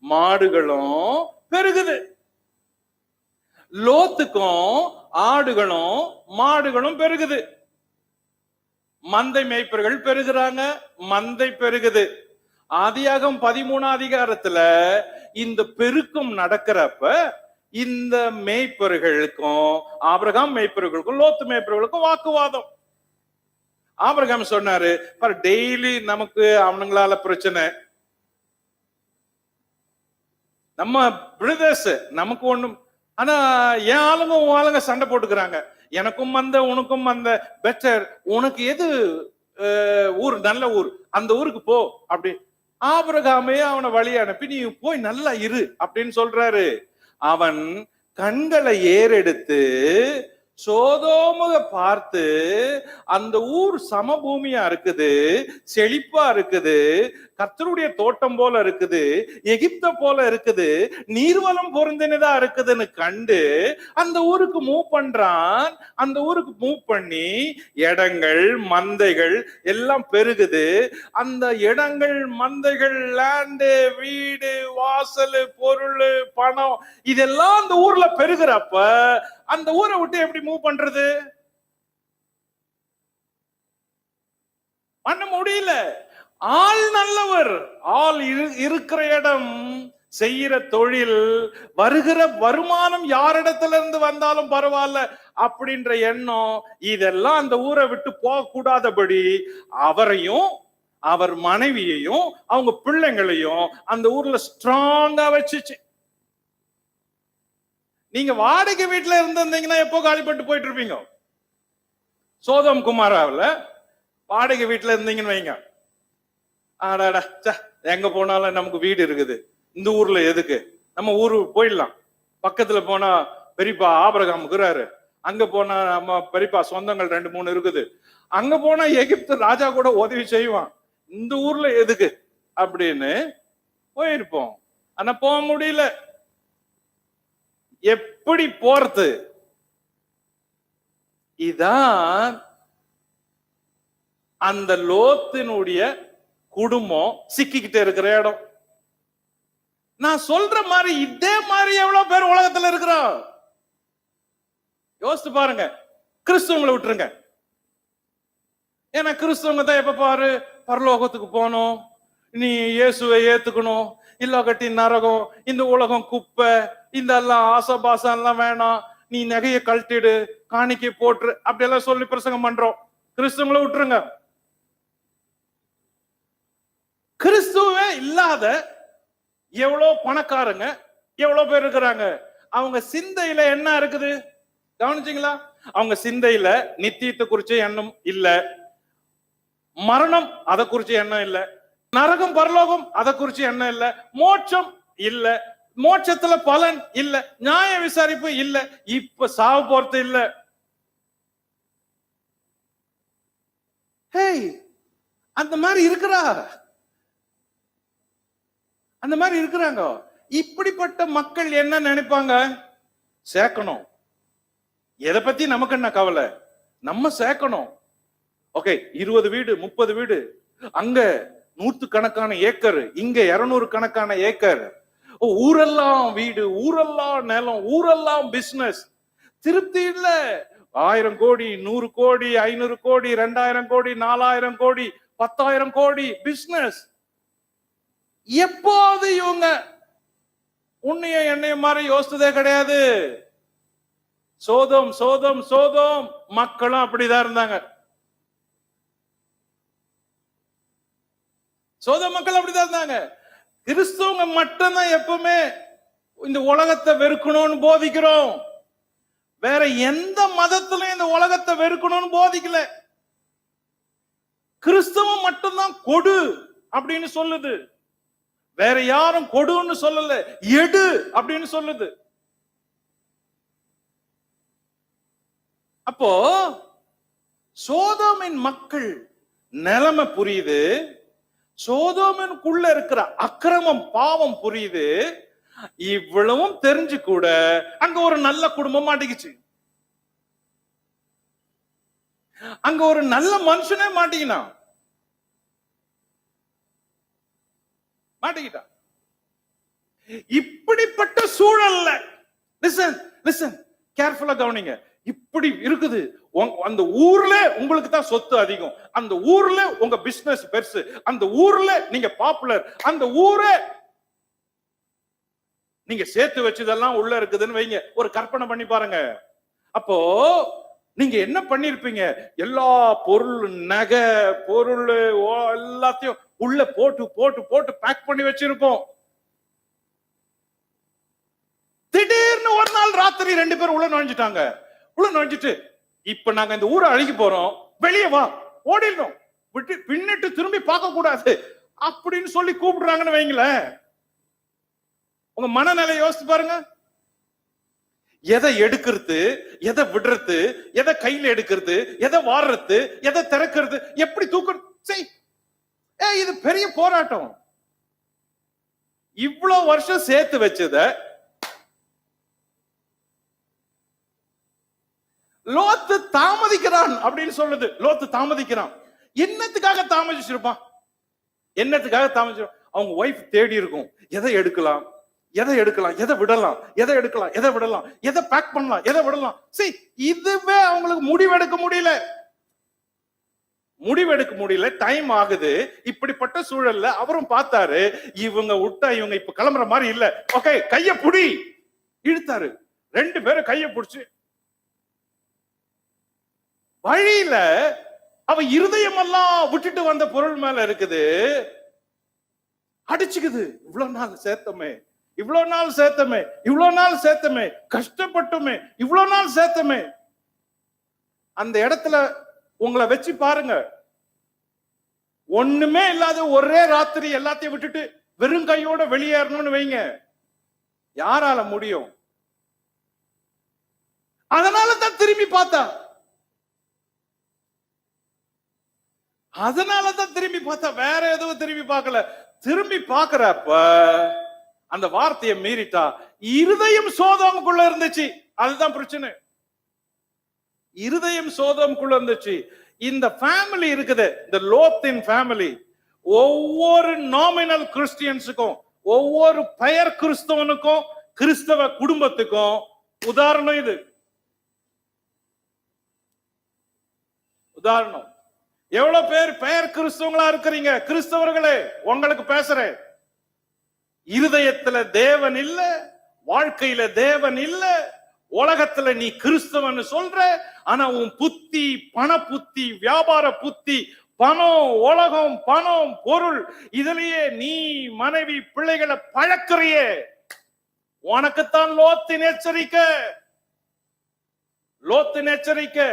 மாடுகளும் பெருகுது, லோத்துக்கும் ஆடுகளும் மாடுகளும் பெருகுது. மந்தை மேய்ப்பர்கள் பெருகுறாங்க, மந்தை பெருகுது. ஆதியாகமம் 13 அதிகாரத்துல இந்த பெருக்கம் நடக்கிறப்ப இந்த மேய்ப்பர்களுக்கும் ஆபிரகாம் மேய்ப்பர்களுக்கும் லோத்து மேய்ப்பர்களுக்கும் வாக்குவாதம். ஆபிரகாம் சொன்னாரு, டெய்லி நமக்கு அவனுங்களால பிரச்சனை, நம்ம பிரதர்ஸ் நமக்கு ஒண்ணும், ஆனா என் ஆளுங்க உன் ஆளுங்க சண்டை போட்டுக்கிறாங்க, எனக்கும் மந்த உனக்கும் மந்த, பெட்டர், உனக்கு எது ஊர் நல்ல ஊர், அந்த ஊருக்கு போ அப்படி. ஆபிரகாமே அவனை வழி அனுப்பி நீ போய் நல்லா இரு அப்படின்னு சொல்றாரு. அவன் கண்களை ஏறெடுத்து சோதோமுக பார்த்து அந்த ஊர் சமபூமியா இருக்குது, செழிப்பா இருக்குது, கர்த்தருடைய தோட்டம் போல இருக்குது, எகிப்த போல இருக்குது, நீர்வளம் பொருந்தினதா இருக்குதுன்னு கண்டு அந்த ஊருக்கு மூவ் பண்றான். அந்த ஊருக்கு மூவ் பண்ணி இடங்கள், மந்தைகள் எல்லாம் பெருகுது. அந்த இடங்கள், மந்தைகள், லேண்டு, வீடு, வாசல், பொருள், பணம் இதெல்லாம் அந்த ஊர்ல பெருகிறப்ப அந்த ஊரை விட்டு எப்படி மூவ் பண்றது? பண்ண முடியல. ஆள் நல்லவர், ஆள் இருக்கிற இடம், செய்யற தொழில், வருகிற வருமானம் யாரிடத்துல இருந்து வந்தாலும் பரவாயில்ல அப்படின்ற எண்ணம், இதெல்லாம் அந்த ஊரை விட்டு போக கூடாதபடி அவரையும் அவர் மனைவியையும் அவங்க பிள்ளைங்களையும் அந்த ஊர்ல ஸ்ட்ராங்கா வச்சுச்சு. நீங்க வாடகை வீட்டுல இருந்திருந்தீங்கன்னா எப்போ காலிப்பட்டு போயிட்டு இருப்பீங்க? சோதம் குமாராவில் வாடகை வீட்டுல இருந்தீங்கன்னு வைங்க, ஆடாடா எங்க போனாலும் நமக்கு வீடு இருக்குது, இந்த ஊர்ல எதுக்கு, நம்ம ஊருக்கு போயிடலாம். பக்கத்துல போனா பெரியப்பா ஆபிரகாம் இருக்கிறாரு, அங்க போனா நம்ம பெரியப்பா சொந்தங்கள் 2-3 இருக்குது, அங்க போனா எகிப்து ராஜா கூட உதவி செய்வான், இந்த ஊர்ல எதுக்கு அப்படின்னு போயிருப்போம். ஆனா போக முடியல. எப்படி போறது? இதான் அந்த லோத்தினுடைய குடும்பம் சிக்கிக்கிட்டு இருக்கிற இடம். நான் சொல்ற மாதிரி இதே மாதிரி எவ்வளவு பேர் உலகத்துல இருக்கிறோம் யோசித்து பாருங்க. கிறிஸ்துவங்களை விட்டுருங்க, ஏன்னா கிறிஸ்துவங்க தான் எப்ப பாரு பரலோகத்துக்கு போகணும், நீ இயேசுவை ஏத்துக்கணும், இல்ல கட்டி நரகம், இந்த உலகம் குப்பை, இந்த எல்லாம் ஆசபாசம் எல்லாம் வேணாம், நீ நகைய கழட்டிடு, காணிக்கை போட்டு அப்படி எல்லாம் சொல்லி பிரசங்கம் பண்றோம். கிறிஸ்துவங்களை விட்டுருங்க. கிறிஸ்துவே இல்லாத எவ்வளவு பணக்காரங்க எவ்வளவு பேர் இருக்கிறாங்க. அவங்க சிந்தையில என்ன இருக்குது கவனிச்சீங்களா? அவங்க சிந்தையில நித்தியத்தை குறிச்சு எண்ணம் இல்ல, மரணம் அதை குறிச்சு எண்ணம் இல்ல, நரகம் பரலோகம் அதை குறிச்சு எண்ணம் இல்ல, மோட்சம் இல்ல, மோட்சத்துல பலன் இல்ல, நியாய விசாரிப்பு இல்ல, இப்ப சாவு போறது இல்ல. ஹேய், அந்த மாதிரி இருக்கிறா, அந்த மாதிரி இருக்கிறாங்க. இப்படிப்பட்ட மக்கள் என்ன நினைப்பாங்க? சேர்க்கணும். எதை பத்தி நமக்கு என்ன கவலை? நம்ம சேர்க்கணும். ஓகே, 20 வீடு 30 வீடு, அங்க 100 கணக்கான ஏக்கர், இங்க 200 கணக்கான ஏக்கர், ஊரெல்லாம் வீடு, ஊரெல்லாம் நிலம், ஊரெல்லாம் பிசினஸ். திருப்தி இல்ல. 1000 கோடி, 100 கோடி, 500 கோடி, 2000 கோடி, 4000 கோடி, 10,000 கோடி பிசினஸ். எப்போது இவங்க உன்னைய என்னைய மாதிரி யோசித்ததே கிடையாது. சோதம் சோதம் சோதம் மக்களும் அப்படிதான் இருந்தாங்க. சோதம் மக்கள் அப்படிதான் இருந்தாங்க. கிறிஸ்தவங்க மட்டும்தான் எப்பவுமே இந்த உலகத்தை வெறுக்கணும்னு போதிக்கிறோம். வேற எந்த மதத்திலும் இந்த உலகத்தை வெறுக்கணும்னு போதிக்கல. கிறிஸ்தவம் மட்டும்தான் கொடு அப்படின்னு சொல்லுது. வேற யாரும் கொடுன்னு சொல்லல, எடு அப்படின்னு சொல்லுது. அப்போ சோதோமின் மக்கள் நிலைமை புரியுது, சோதோமின்குள்ள இருக்கிற அக்கிரமம் பாவம் புரியுது. இவ்வளவும் தெரிஞ்சு கூட அங்க ஒரு நல்ல குடும்பம் மாட்டிக்கிச்சு, அங்க ஒரு நல்ல மனுஷனே மாட்டிக்கிட்டான். இப்படிப்பட்ட சூழல்ல லிசன் லிசன் கேர்ஃபுல்லா கவனிங்க. இப்படி இருக்குது. அந்த ஊர்ல உங்களுக்கு தான் சொத்து அதிகம், அந்த ஊர்ல உங்க பிசினஸ் பெருசு, அந்த ஊர்ல நீங்க பாப்புலர், அந்த ஊரே நீங்க சேர்த்து வச்சதெல்லாம் உள்ள இருக்குதுன்னு வைங்க. ஒரு கற்பனை பண்ணி பாருங்க. அப்போ நீங்க என்ன பண்ணிருப்பீங்க? எல்லா பொருள், நகை, பொருள் எல்லாத்தையும் உள்ள போட்டு போட்டு போட்டு பேக் பண்ணி வச்சிருப்போம். திடீர்னு ஒரு நாள் ராத்திரி 2 பேரும் உள்ள நுழைஞ்சிட்டாங்க. உள்ள நுழைஞ்சிட்டு, இப்ப நாங்க இந்த ஊரை அழிக்க போறோம், வெளியே வா, ஓடிடணும், விட்டு பின்னிட்டு திரும்பி பார்க்க கூடாது அப்படின்னு சொல்லி கூப்பிடுறாங்கன்னு வைங்களேன். உங்க மனநிலை யோசிச்சு பாருங்க. எதை எடுக்கிறது, எதை விடுறது, எதை கையில எடுக்கிறது, எதை வாடுறது, எதை திறக்கிறது, எப்படி தூக்க. இது பெரிய போராட்டம். இவ்வளவு வருஷம் சேர்த்து வச்சத லோத்து தாமதிக்கிறான் அப்படின்னு சொல்லுது. லோத்து தாமதிக்கிறான். என்னத்துக்காக தாமதிச்சிருப்பான்? என்னத்துக்காக தாமதிச்சிருப்பான்? அவங்க ஒய்ஃப் தேடி இருக்கும். எதை எடுக்கலாம், எதை எடுக்கலாம், எதை விடலாம், எதை எடுக்கலாம், எதை விடலாம், எதை பேக் பண்ணலாம், எதை விடலாம். சரி, இதுவே அவங்களுக்கு முடிவெடுக்க முடியல. முடிவெடுக்க முடியல. டைம் ஆகுது. இப்படிப்பட்ட சூழல்ல அவரும் பார்த்தாரு, இவங்க விட்டா இவங்க இப்ப கிளம்புற மாதிரி இல்ல. ஓகே, கைய புடி இழுத்தாரு. 2 பேரும் கைய புடிச்சு வழியில அவ இருதயம் எல்லாம் விட்டுட்டு வந்த பொருள் மேல இருக்குது, அடிச்சுக்குது. இவ்வளவு நாள் சேர்த்தமே, இவ்வளவு நாள் சேர்த்தமே, இவ்வளவு நாள் சேர்த்தமே, கஷ்டப்பட்டுமே, இவ்வளவு நாள் சேர்த்தமே. அந்த இடத்துல உங்களை வச்சு பாருங்க. ஒண்ணுமே இல்லாத ஒரே ராத்திரி எல்லாத்தையும் விட்டுட்டு வெறும் கையோட வெளியேறணும்னு வைங்க, யாரால முடியும்? அதனால தான் திரும்பி பார்த்தா. அதனாலதான் திரும்பி பார்த்தா, வேற எதுவும் திரும்பி பார்க்கல. திரும்பி பார்க்கிறப்ப அந்த வார்த்தையை மீறிட்டா. இருதயம் சோதோமுக்குள்ள இருந்துச்சு. அதுதான் பிரச்சனை. இருதயம் சோதோமுக்குள்ள இருந்துச்சு. இந்த ஃபேமிலி இருக்குது, இந்த லோத்தின் ஃபேமிலி, ஒவ்வொரு நாமினல் கிறிஸ்டியன்ஸுக்கும், ஒவ்வொரு பெயர் கிறிஸ்தவனுக்கும், கிறிஸ்தவ குடும்பத்துக்கும் உதாரணம் இது. உதாரணம். எவ்வளவு பேர் பெயர் கிறிஸ்தவங்களா இருக்கிறீங்க? கிறிஸ்தவர்களே, உங்களுக்கு பேசுறேன். இருதயத்துல தேவன் இல்ல, வாழ்க்கையில தேவன் இல்ல. உலகத்துல நீ கிறிஸ்தவன் சொல்ற, ஆனா உன் புத்தி பண புத்தி, வியாபார புத்தி, பணம், உலகம், பணம், பொருள், இதுலயே நீ மனைவி பிள்ளைகளை பழக்கிறியே. உனக்குத்தான் லோத்தின் எச்சரிக்கை. லோத்தின் எச்சரிக்கை.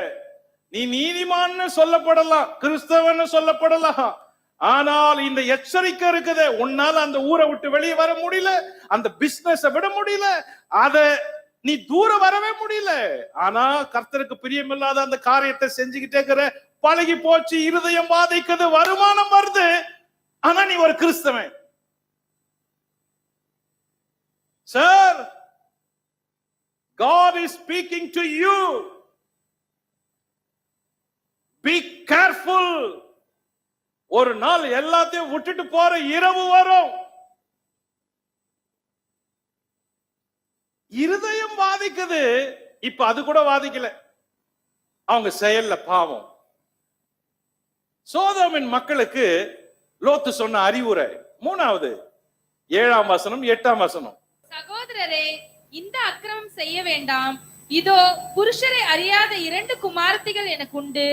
நீ நீதிமான்னு சொல்லப்படலாம், கிறிஸ்தவன் சொல்லப்படலாம், ஆனால் இந்த எச்சரிக்கை இருக்குது. உன்னால அந்த ஊரை விட்டு வெளியே வர முடியல, அந்த பிசினஸ் விட முடியல, அத நீ தூரம் வரவே முடியல. ஆனா கர்த்தருக்கு பிரியமில்லாத அந்த காரியத்தை செஞ்சுக்கிட்டே இருக்கிற, பழகி போச்சு, இருதயம் பாதிக்குது, வருமானம் வருது, ஆனா நீ ஒரு கிறிஸ்தவன். Sir, God is speaking to you. Be careful. ஒரு நாள் எல்லாத்தையும் விட்டுட்டு போற இரவு வரும். இருதயம் வாதிக்குது. இப்ப அது கூட வாதிக்கல, அவங்க செயல்ல பாவம். சோதோமின் மக்களுக்கு லோத்து சொன்ன அறிவுரை 3வது 7ஆம் வசனம் 8ஆம் வசனம். சகோதரரே, இந்த அக்கிரமம் செய்ய வேண்டாம். இதோ புருஷரை அறியாத 2 குமாரத்திகள் எனக்கு உண்டு.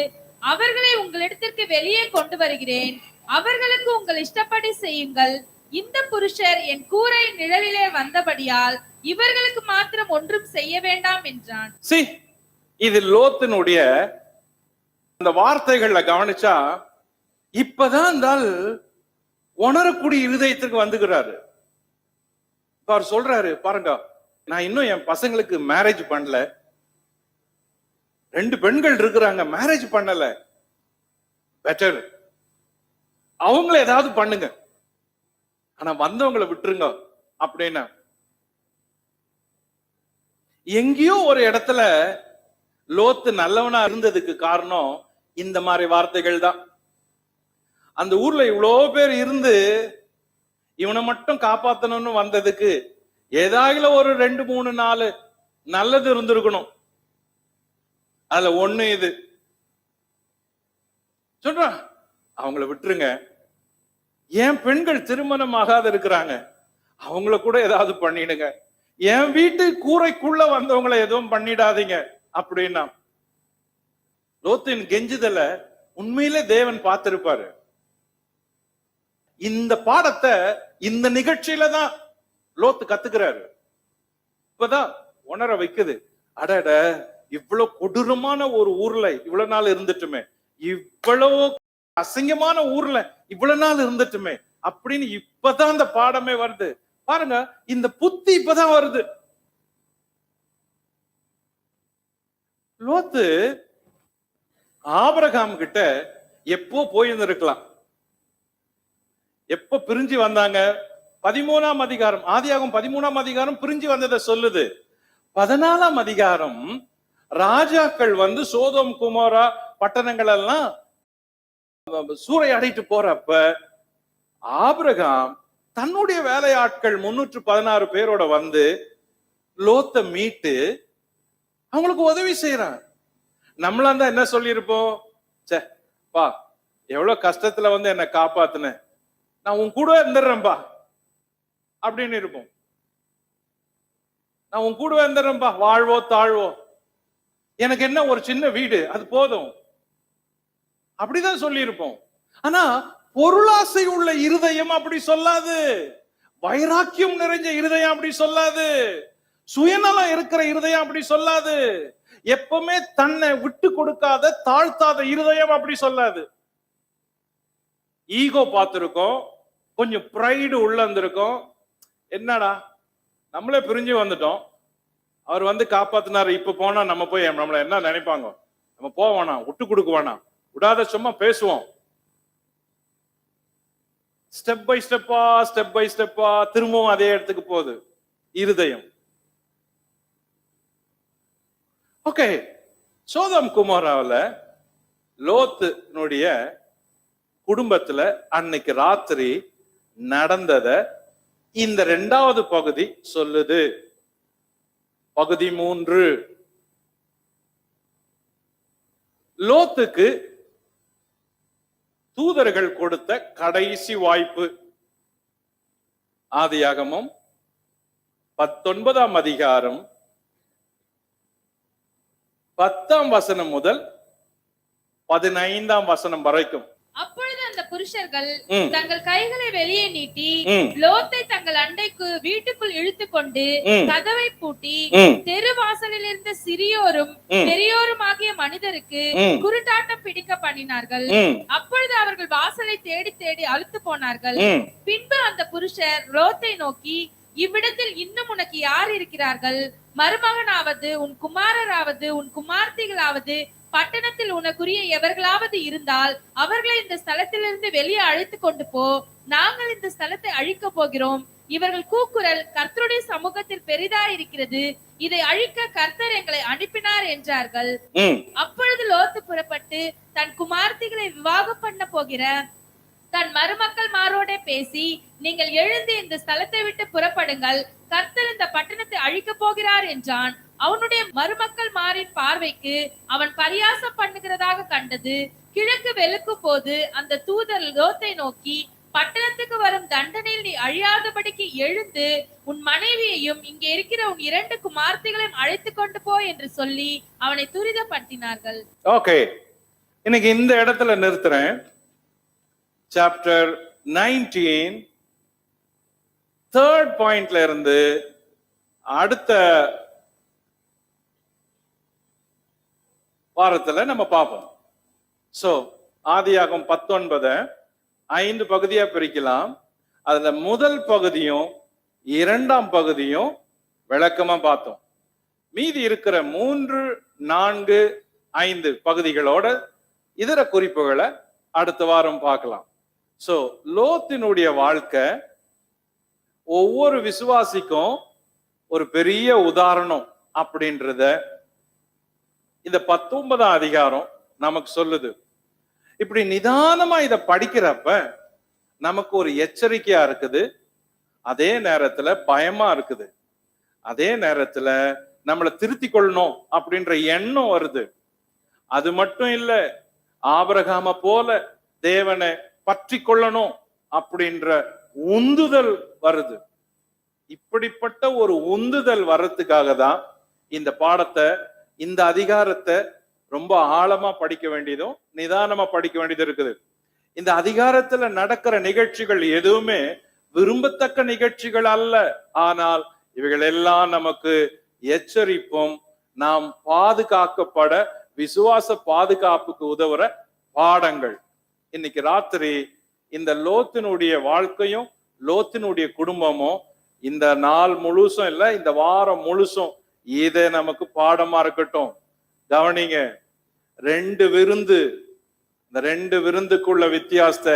அவர்களை உங்களிடத்திற்கு வெளியே கொண்டு வருகிறேன். அவர்களுக்கு உங்கள் இஷ்டப்படி செய்யுங்கள். இந்த புருஷர் என் கூரை நிழலிலே வந்தபடியால் இவர்களுக்கு மாத்திரம் ஒன்றும் செய்ய வேண்டாம் என்றான். இது லோத்தினுடைய அந்த வார்த்தைகள்ல கவனிச்சா, இப்பதான் இருந்தால் உணரக்கூடிய இருதயத்துக்கு வந்துகிறாரு. அவர் சொல்றாரு, பாருங்க, நான் இன்னும் என் பசங்களுக்கு மேரேஜ் பண்ணல, 2 பெண்கள் இருக்கிறாங்க, மேரேஜ் பண்ணல, பெட்டர் அவங்கள ஏதாவது பண்ணுங்க, ஆனா வந்தவங்களை விட்டுருங்க அப்படின்னா. எங்கேயோ ஒரு இடத்துல லோத்து நல்லவனா இருந்ததுக்கு காரணம் இந்த மாதிரி வார்த்தைகள் தான். அந்த ஊர்ல இவ்வளோ பேர் இருந்து இவனை மட்டும் காப்பாத்தணும்னு வந்ததுக்கு ஏதாவது ஒரு 2, 3, 4 நல்லது இருந்திருக்கணும். அதுல ஒண்ணு இது. சொல்றான், அவங்கள விட்டுருங்க. என் பெண்கள் திருமணம் ஆகாத இருக்கிறாங்க, அவங்கள கூட ஏதாவது பண்ணிடுங்க. என் வீட்டு கூரைக்குள்ள வந்தவங்களை எதுவும் பண்ணிடாதீங்க அப்படின்னா. லோத்தின் கெஞ்சுதல உண்மையிலே தேவன் பார்த்திருப்பாரு. இந்த பாடத்தை இந்த நிகழ்ச்சியில தான் லோத்து கத்துக்கிறாரு. இப்பதான் உணர வைக்குது, அடட, இவ்வளவு கொடூரமான ஒரு ஊர்ல இவ்வளவு நாள் இருந்துட்டுமே, இவ்வளவு அசிங்கமான ஊர்ல இவ்வளவு நாள் இருந்துட்டுமே அப்படின்னு இப்பதான் அந்த பாடமே வருது. பாருங்க, இந்த புத்தி இப்பதான் வருது. லோத்து ஆபிரகாம் கிட்ட எப்போ போயிருந்திருக்கலாம். எப்ப பிரிஞ்சு வந்தாங்க? 13ஆம் அதிகாரம், ஆதியாகமம் 13ஆம் அதிகாரம் பிரிஞ்சு வந்ததை சொல்லுது. 14ஆம் அதிகாரம் ராஜாக்கள் வந்து சோதோம் குமோரா பட்டணங்கள் எல்லாம் சூறையாடிட்டு போறப்ப ஆபிரகாம் தன்னுடைய வேலையாட்கள் 316 பேரோட வந்து லோத்தை மீட்டு அவங்களுக்கு உதவி செய்யறான். நம்மளா தான் என்ன சொல்லியிருப்போம்? சே பா, எவ்வளவு கஷ்டத்துல வந்து என்னை காப்பாத்துன, நான் உன் கூட இருந்துடுறேன்பா அப்படின்னு இருப்போம். நான் உன் கூட இருந்துடுறேன்பா, வாழ்வோ தாழ்வோ, எனக்கு என்ன ஒரு சின்ன வீடு அது போதும், அப்படிதான் சொல்லி இருப்போம். ஆனா பொருளாசை உள்ள இருதயம் அப்படி சொல்லாது. வைராக்கியம் நிறைஞ்ச இருதயம் அப்படி சொல்லாது. சுயநலம் இருக்கிற இருதயம் அப்படி சொல்லாது. எப்பவுமே தன்னை விட்டு கொடுக்காத தாழ்த்தாத இருதயம் அப்படி சொல்லாது. ஈகோ பார்த்திருக்கோம், கொஞ்சம் பிரைடு உள்ள இருந்திருக்கும். என்னடா நம்மளே பிரிஞ்சு வந்துட்டோம், அவர் வந்து காப்பாத்தினாரு, இப்ப போனா நம்ம போய் நம்மள என்ன நினைப்பாங்க, நம்ம போவானா, விட்டு கொடுக்க வேணாம், விடாத சும்மா பேசுவோம். ஸ்டெப் பை ஸ்டெப்பா திரும்பவும் அதே இடத்துக்கு போகுது இருதயம். ஓகே, சோதம் குமாராவில் லோத்துனுடைய குடும்பத்துல அன்னைக்கு ராத்திரி நடந்தத இந்த 2வது பகுதி சொல்லுது. பகுதி 3, லோத்துக்கு தூதர்கள் கொடுத்த கடைசி வாய்ப்பு. ஆதியாகமம் 19ஆம் அதிகாரம் 10ஆம் வசனம் முதல் 15ஆம் வசனம் வரைக்கும். அப்பொழுது அந்த புருஷர்கள் தங்கள் கைகளை வெளியே நீட்டி லோத்தை தங்கள் அண்டைக்கு வீட்டுக்குள் இழுத்து கொண்டு கதவை பூட்டி தெருவாசலில் இருந்த சிறியோரும் பெரியோரும் ஆகிய மனிதருக்கு குருட்டாட்டம் பிடிக்க பண்ணினார்கள். அப்பொழுது அவர்கள் வாசலை தேடி தேடி அழுத்து போனார்கள். பின்பு அந்த புருஷர் லோத்தை நோக்கி, இவ்விடத்தில் இன்னும் உனக்கு யார் இருக்கிறார்கள்? மருமகனாவது உன் குமாரராவது உன் குமார்த்திகளாவது பட்டணத்தில் உனக்குரிய எவர்களாவது இருந்தால் அவர்களை இந்த ஸ்தலத்திலிருந்து வெளியே அழைத்து கொண்டு போ, நாங்கள் இந்த ஸ்தலத்தை அழிக்க போகிறோம். இவர்கள் கூக்குரல் கர்த்தருடைய சமூகத்தில் பெரிதா இருக்கிறது, இதை அழிக்க கர்த்தர் எங்களை அனுப்பினார் என்றார்கள். அப்பொழுது லோத்து புறப்பட்டு தன் குமார்த்திகளை விவாகம் பண்ண போகிற தன் மருமக்கள் மாரோட பேசி, நீங்கள் எழுந்து இந்த ஸ்தலத்தை விட்டு புறப்படுங்கள், கர்த்தர் இந்த பட்டணத்தை அழிக்க போகிறார் என்றான். அவனுடைய மருமக்கள் மாரின் பார்வைக்கு அவன் பரியாசம் பண்ணுகிறதாக கண்டது. கிழக்கு வெளுக்கும் போது அந்த தூதர் லோத்தை நோக்கி, பட்டணத்துக்கு வரும் தண்டனையில் நீ அழியாதபடிக்கு எழுந்து உன் மனைவியையும் இங்கே இருக்கிற உன் 2 குமார்த்திகளையும் அழைத்து கொண்டு போ என்று சொல்லி அவனை துரிதப்படுத்தினார்கள். ஓகே, இன்னைக்கு இந்த இடத்துல நிறுத்துறேன். சாப்டர் 19 3rd பாயிண்ட்ல இருந்து அடுத்த வாரத்துல நம்ம பார்ப்போம். சோ ஆதியாகமம் 19 5 பகுதியா பிரிக்கலாம். அதுல முதல் பகுதியும் 2ஆம் பகுதியும் விளக்கமா பார்த்தோம். மீதி இருக்கிற 3, 4, 5 பகுதிகளோட இதர குறிப்புகளை அடுத்த வாரம் பார்க்கலாம். சோ லோத்தினுடைய வாழ்க்கை ஒவ்வொரு விசுவாசிக்கும் ஒரு பெரிய உதாரணம் அப்படின்றத இந்த 19ஆம் அதிகாரம் நமக்கு சொல்லுது. இப்படி நிதானமா இத படிக்கிறப்ப நமக்கு ஒரு எச்சரிக்கையா இருக்குது, அதே நேரத்துல பயமா இருக்குது, அதே நேரத்துல நம்மளை திருத்தி கொள்ளணும் அப்படின்ற எண்ணம் வருது. அது மட்டும் இல்ல, ஆபிரகாம போல தேவனை பற்றி கொள்ளணும் அப்படின்ற உந்துதல் வருது. இப்படிப்பட்ட ஒரு உந்துதல் வர்றதுக்காக தான் இந்த பாடத்தை, இந்த அதிகாரத்தை ரொம்ப ஆழமா படிக்க வேண்டியதும் நிதானமா படிக்க வேண்டியது இருக்குது. இந்த அதிகாரத்துல நடக்கிற நிகழ்ச்சிகள் எதுவுமே விரும்பத்தக்க நிகழ்ச்சிகள் அல்ல. ஆனால் இவைகள் எல்லாம் நமக்கு எச்சரிப்பும், நாம் பாதுகாக்கப்பட விசுவாச பாதுகாப்புக்கு உதவுற பாடங்கள். இன்னைக்கு ராத்திரி இந்த லோத்தினுடைய வாழ்க்கையும் லோத்தினுடைய குடும்பமும் இந்த நாள் முழுசும் இல்ல, இந்த வாரம் முழுசும் இதை நமக்கு பாடமா இருக்கட்டும். கவனிங்க, 2 விருந்து, இந்த 2 விருந்துக்குள்ள வித்தியாசத்தை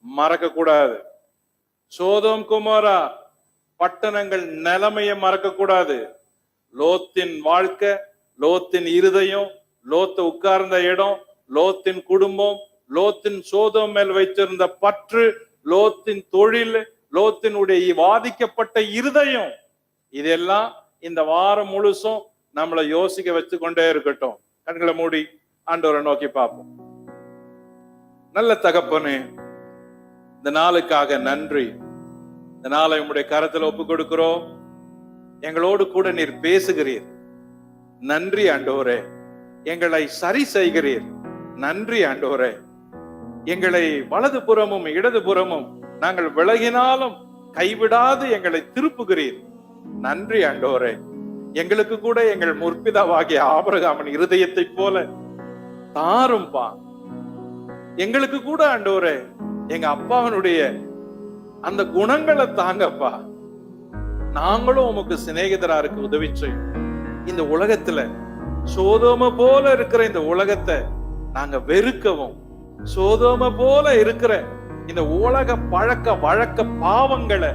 மறக்க கூடாது. சோதோம் குமோரா பட்டணங்கள் நிலைமையை மறக்க கூடாது. லோத்தின் வாழ்க்கை, லோத்தின் இருதயம், லோத்து உட்கார்ந்த இடம், லோத்தின் குடும்பம், லோத்தின் சோதோம் மேல் வைத்திருந்த பற்று, லோத்தின் தொழில், லோத்தினுடைய பாதிக்கப்பட்ட இருதயம், இதெல்லாம் இந்த வாரம் முழுசும் நம்மளை யோசிக்க வச்சு கொண்டே இருக்கட்டும். கண்களை மூடி ஆண்டவரை நோக்கி பார்ப்போம். நல்ல தகப்பனே, இந்த நாளுக்காக நன்றி. இந்த நாளை உம்முடைய கரத்துல ஒப்பு கொடுக்கிறோம். எங்களோடு கூட நீர் பேசுகிறீர், நன்றி ஆண்டவரே. எங்களை சரி செய்கிறீர், நன்றி ஆண்டவரே. எங்களை வலது புறமும் இடது புறமும் நாங்கள் விலகினாலும் கைவிடாது எங்களை திருப்புகிறீர், நன்றி ஆண்டவரே. எங்களுக்கு கூட எங்கள் முற்பிதாவாகிய ஆபிரகாமின் இருதயத்தை போல தாரும்பா. எங்களுக்கு கூட ஆண்டவரே எங்க அப்பாவனுடைய அந்த குணங்களை தாங்கப்பா. நாங்களும் உமக்கு சிநேகிதரா இருக்க உதவி செய்யும். இந்த உலகத்துல சோதோம போல இருக்கிற இந்த உலகத்தை நாங்க வெறுக்கவும், சோதோம போல இருக்கிற இந்த உலக பழக்க வழக்க பாவங்களை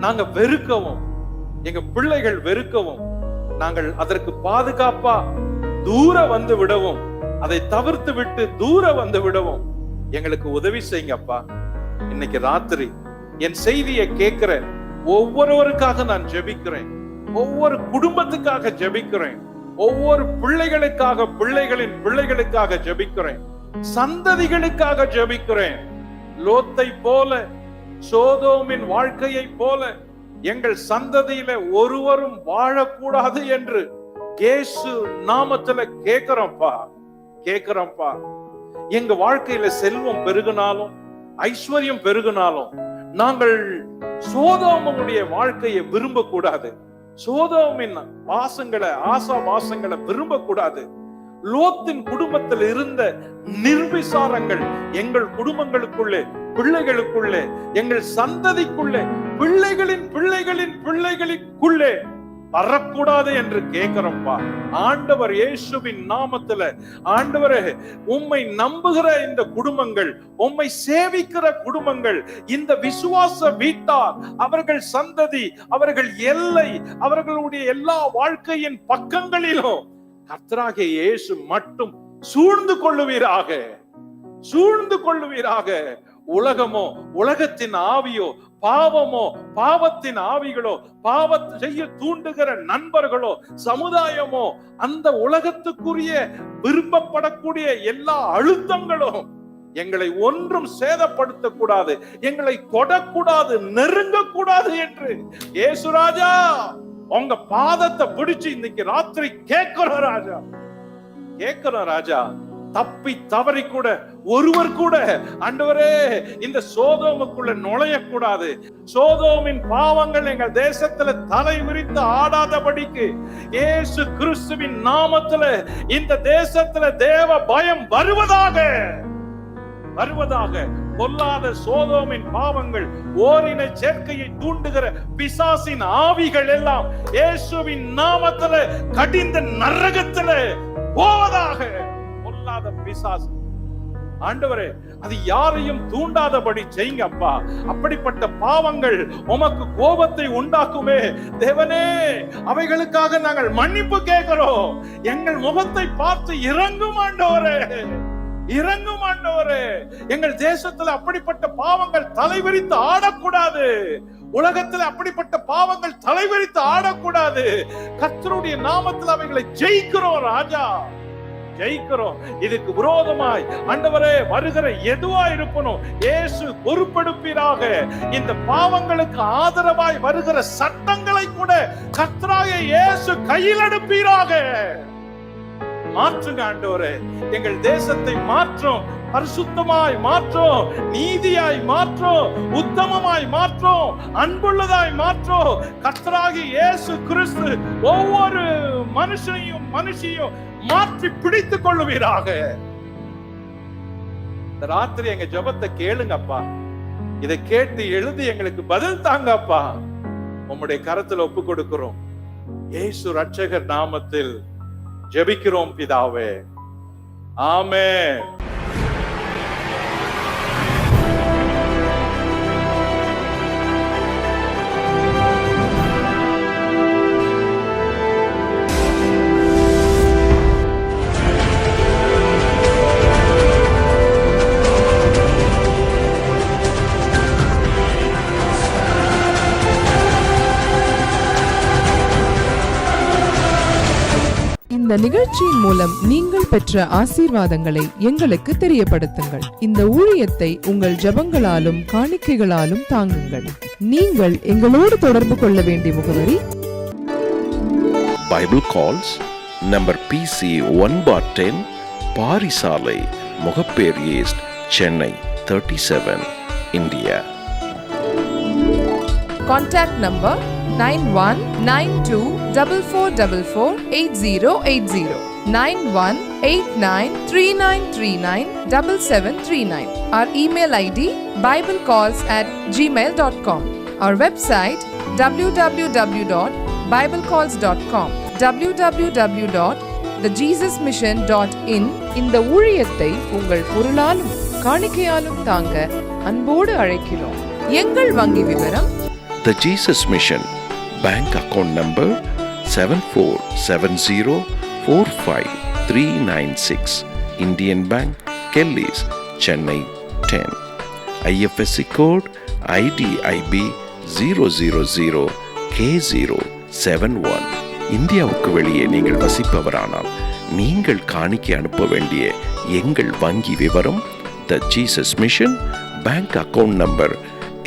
நாங்க வெறுக்கவும், எங்க பிள்ளைகள் வெறுக்கவும், நாங்கள் அதற்கு பாதுகாப்பா தூர வந்து விடவும், அதை தவிர்த்து விட்டு தூர வந்து விடவும் எங்களுக்கு உதவி செய்யுங்கப்பா. இன்னைக்கு ராத்திரி என் செய்தியை கேட்கிற ஒவ்வொருவருக்காக நான் ஜெபிக்கிறேன், ஒவ்வொரு குடும்பத்துக்காக ஜெபிக்கிறேன், ஒவ்வொரு பிள்ளைகளுக்காக, பிள்ளைகளின் பிள்ளைகளுக்காக ஜெபிக்கிறேன், சந்ததிகளுக்காக ஜெபிக்கிறேன். லோத்தை போல, சோதோமின் வாழ்க்கையை போல எங்கள் சந்ததியில ஒருவரும் வாழக்கூடாது என்று இயேசு நாமத்துல கேட்கிறோம்ப்பா, கேட்கிறோம்ப்பா. எங்க வாழ்க்கையில செல்வம் பெருகினாலும், ஐஸ்வர்யம் பெருகினாலும் நாங்கள் சோதோமுடைய வாழ்க்கையை விரும்ப கூடாது, சோதோமின் வாசங்களை, ஆசா வாசங்களை விரும்ப கூடாது. லோத்தின் குடும்பத்தில் இருந்த நிர்விசாரங்கள் எங்கள் குடும்பங்களுக்குள்ளே, பிள்ளைகளுக்குள்ளே, எங்கள் சந்ததிக்குள்ளே, பிள்ளைகளின் பிள்ளைகளின் பிள்ளைகளுக்குள்ளே வரக்கூடாது என்று கேட்கிறோம்ப்பா. ஆண்டவர் இயேசுவின் நாமத்துல ஆண்டவரே, உம்மை நம்புகிற இந்த குடும்பங்கள், உம்மை சேவிக்கிற குடும்பங்கள், இந்த விசுவாச வீட்டார், அவர்கள் சந்ததி, அவர்கள் எல்லை, அவர்களுடைய எல்லா வாழ்க்கையின் பக்கங்களிலும் கர்த்தராகிய இயேசு மட்டும் சூழ்ந்து கொள்ளுவீராக, சூழ்ந்து கொள்ளுவீராக. உலகமோ, உலகத்தின் ஆவியோ, பாவமோ, பாவத்தின் ஆவிகளோ, பாவத்தை செய்ய தூண்டுகிற நண்பர்களோ, சமுதாயமோ, அந்த உலகத்துக்குரிய விரும்பப்படக்கூடிய எல்லா அழுத்தங்களும் எங்களை ஒன்றும் சேதப்படுத்த கூடாது, எங்களை தொடக்கூடாது, நெருங்கக்கூடாது என்று இயேசு ராஜா உங்க பாதத்தை பிடிச்சு இன்னைக்கு ராத்திரி கேட்கிறோம் ராஜா, கேட்கிறோம் ராஜா. தப்பி தவறி கூட ஒருவர் கூட ஆண்டவரே இந்த சோதோமுக்குள்ள நுழையக்கூடாது. சோதோமின் பாவங்கள் எங்கள் தேசத்துல தலை விரித்து ஆடாதபடிக்கு இயேசு கிறிஸ்துவின் நாமத்துல இந்த தேசத்துல தேவ பயம் வருவதாக, வருவதாக. பொல்லாத சோதோமின் பாவங்கள், ஓரின சேர்க்கையை தூண்டுகிற பிசாசின் ஆவிகள் எல்லாம் இயேசுவின் நாமத்துல கடிந்த நரகத்துல போவதாக. பொல்லாத பிசாசு ஆண்டவரே, அது யாரையும் தூண்டாதபடி செய்யுங்க அப்பா. அப்படிப்பட்ட பாவங்கள் உமக்கு கோபத்தை உண்டாக்குமே தேவனே, அவைகளுக்காக நாங்கள் மன்னிப்பு கேட்கிறோம். எங்கள் முகத்தை பார்த்து இறங்கும் ஆண்டவரே, இறங்கும் ஆண்டவரே. எங்கள் தேசத்துல அப்படிப்பட்ட பாவங்கள் தலைவிரித்து ஆடக்கூடாது, உலகத்துல அப்படிப்பட்ட பாவங்கள் தலைவிரித்து ஆடக்கூடாது. கர்த்தருடைய நாமத்தில் அவைகளை ஜெயிக்கிறோம் ராஜா, ஜெயிக்கிறோம். இதுக்கு விரோதமாய் ஆண்டவரே வருகிற எதுவா இருக்கணும் இயேசு பொறுப்பெடுப்பீராக. இந்த பாவங்களுக்கு ஆதரவாய் வருகிற சட்டங்களை கூட கர்த்தராகிய இயேசு கையில் எடுப்பீராக. மாற்றுங்க ஆண்டவரே, எங்கள் தேசத்தை மாற்றும், பரிசுத்தமாய் மாற்றும், நீதியாய் மாற்றும், உத்தமமாய் மாற்றும், அன்புள்ளதாய் மாற்றும். கர்த்தராகிய இயேசு கிறிஸ்து ஒவ்வொரு மனுஷனையும் மனுஷியும் மாற்றி பிடித்துக் கொள்ளுவீராக. இந்த ராத்திரி எங்க ஜெபத்தை கேளுங்கப்பா, இதை கேட்டு எழுதி எங்களுக்கு பதில் தாங்கப்பா. உம்முடைய கரத்துல ஒப்பு கொடுக்கிறோம் இயேசு ரட்சகர் நாமத்தில் ஜெபிக்கிறோம் பிதாவே, ஆமென். இந்த நிகழ்ச்சியின் மூலம் நீங்கள் பெற்ற ஆசீர்வாதங்களை எங்களுக்கு தெரியப்படுத்துங்கள். இந்த ஊழியத்தை உங்கள் ஜெபங்களாலும் காணிக்கைகளாலும் தாங்குங்கள். நீங்கள் எங்களோடு தொடர்பு கொள்ள வேண்டிய முகவரி பைபிள் கால்ஸ் நம்பர் PC 1/10, பாரிசாலை, Mogappair east, Chennai 37, India. Contact number 919244448080 918939397739. Our email ID biblecalls@gmail.com. Our website www.biblecalls.com, www.thejesusmission.in. இந்த ஊழியத்தை உங்கள் பொருளாலும் காணிக்கையாலும் தாங்க அன்போடு அழைக்கிறோம். எங்கள் வங்கி விவரம்: The Jesus Mission, Bank Account Number 7470453996, Indian Bank, Kelly's, Chennai 10. IFSC Code IDIB 000K071. இந்தியாவுக்கு வெளியே நீங்கள் வசிப்பவரானால் நீங்கள் காணிக்கை அனுப்ப வேண்டிய எங்கள் வங்கி விவரம்: The Jesus Mission, Bank Account Number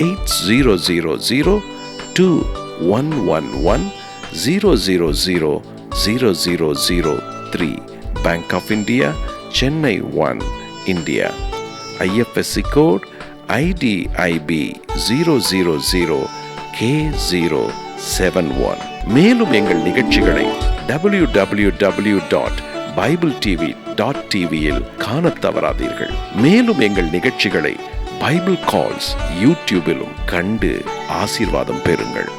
80002111000003, Bank of India, Chennai 1, India. IFSC Code IDIB 000K071. மேலும் எங்கள் நிகழ்ச்சிகளை www.bibletv.tv-இல் காணத் தவறாதீர்கள். மேலும் எங்கள் நிகழ்ச்சிகளை பைபிள் கால்ஸ் யூடியூபிலும் கண்டு ஆசீர்வாதம் பெறுங்கள்.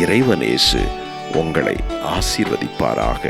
இறைவன் இயேசு உங்களை ஆசீர்வதிப்பாராக.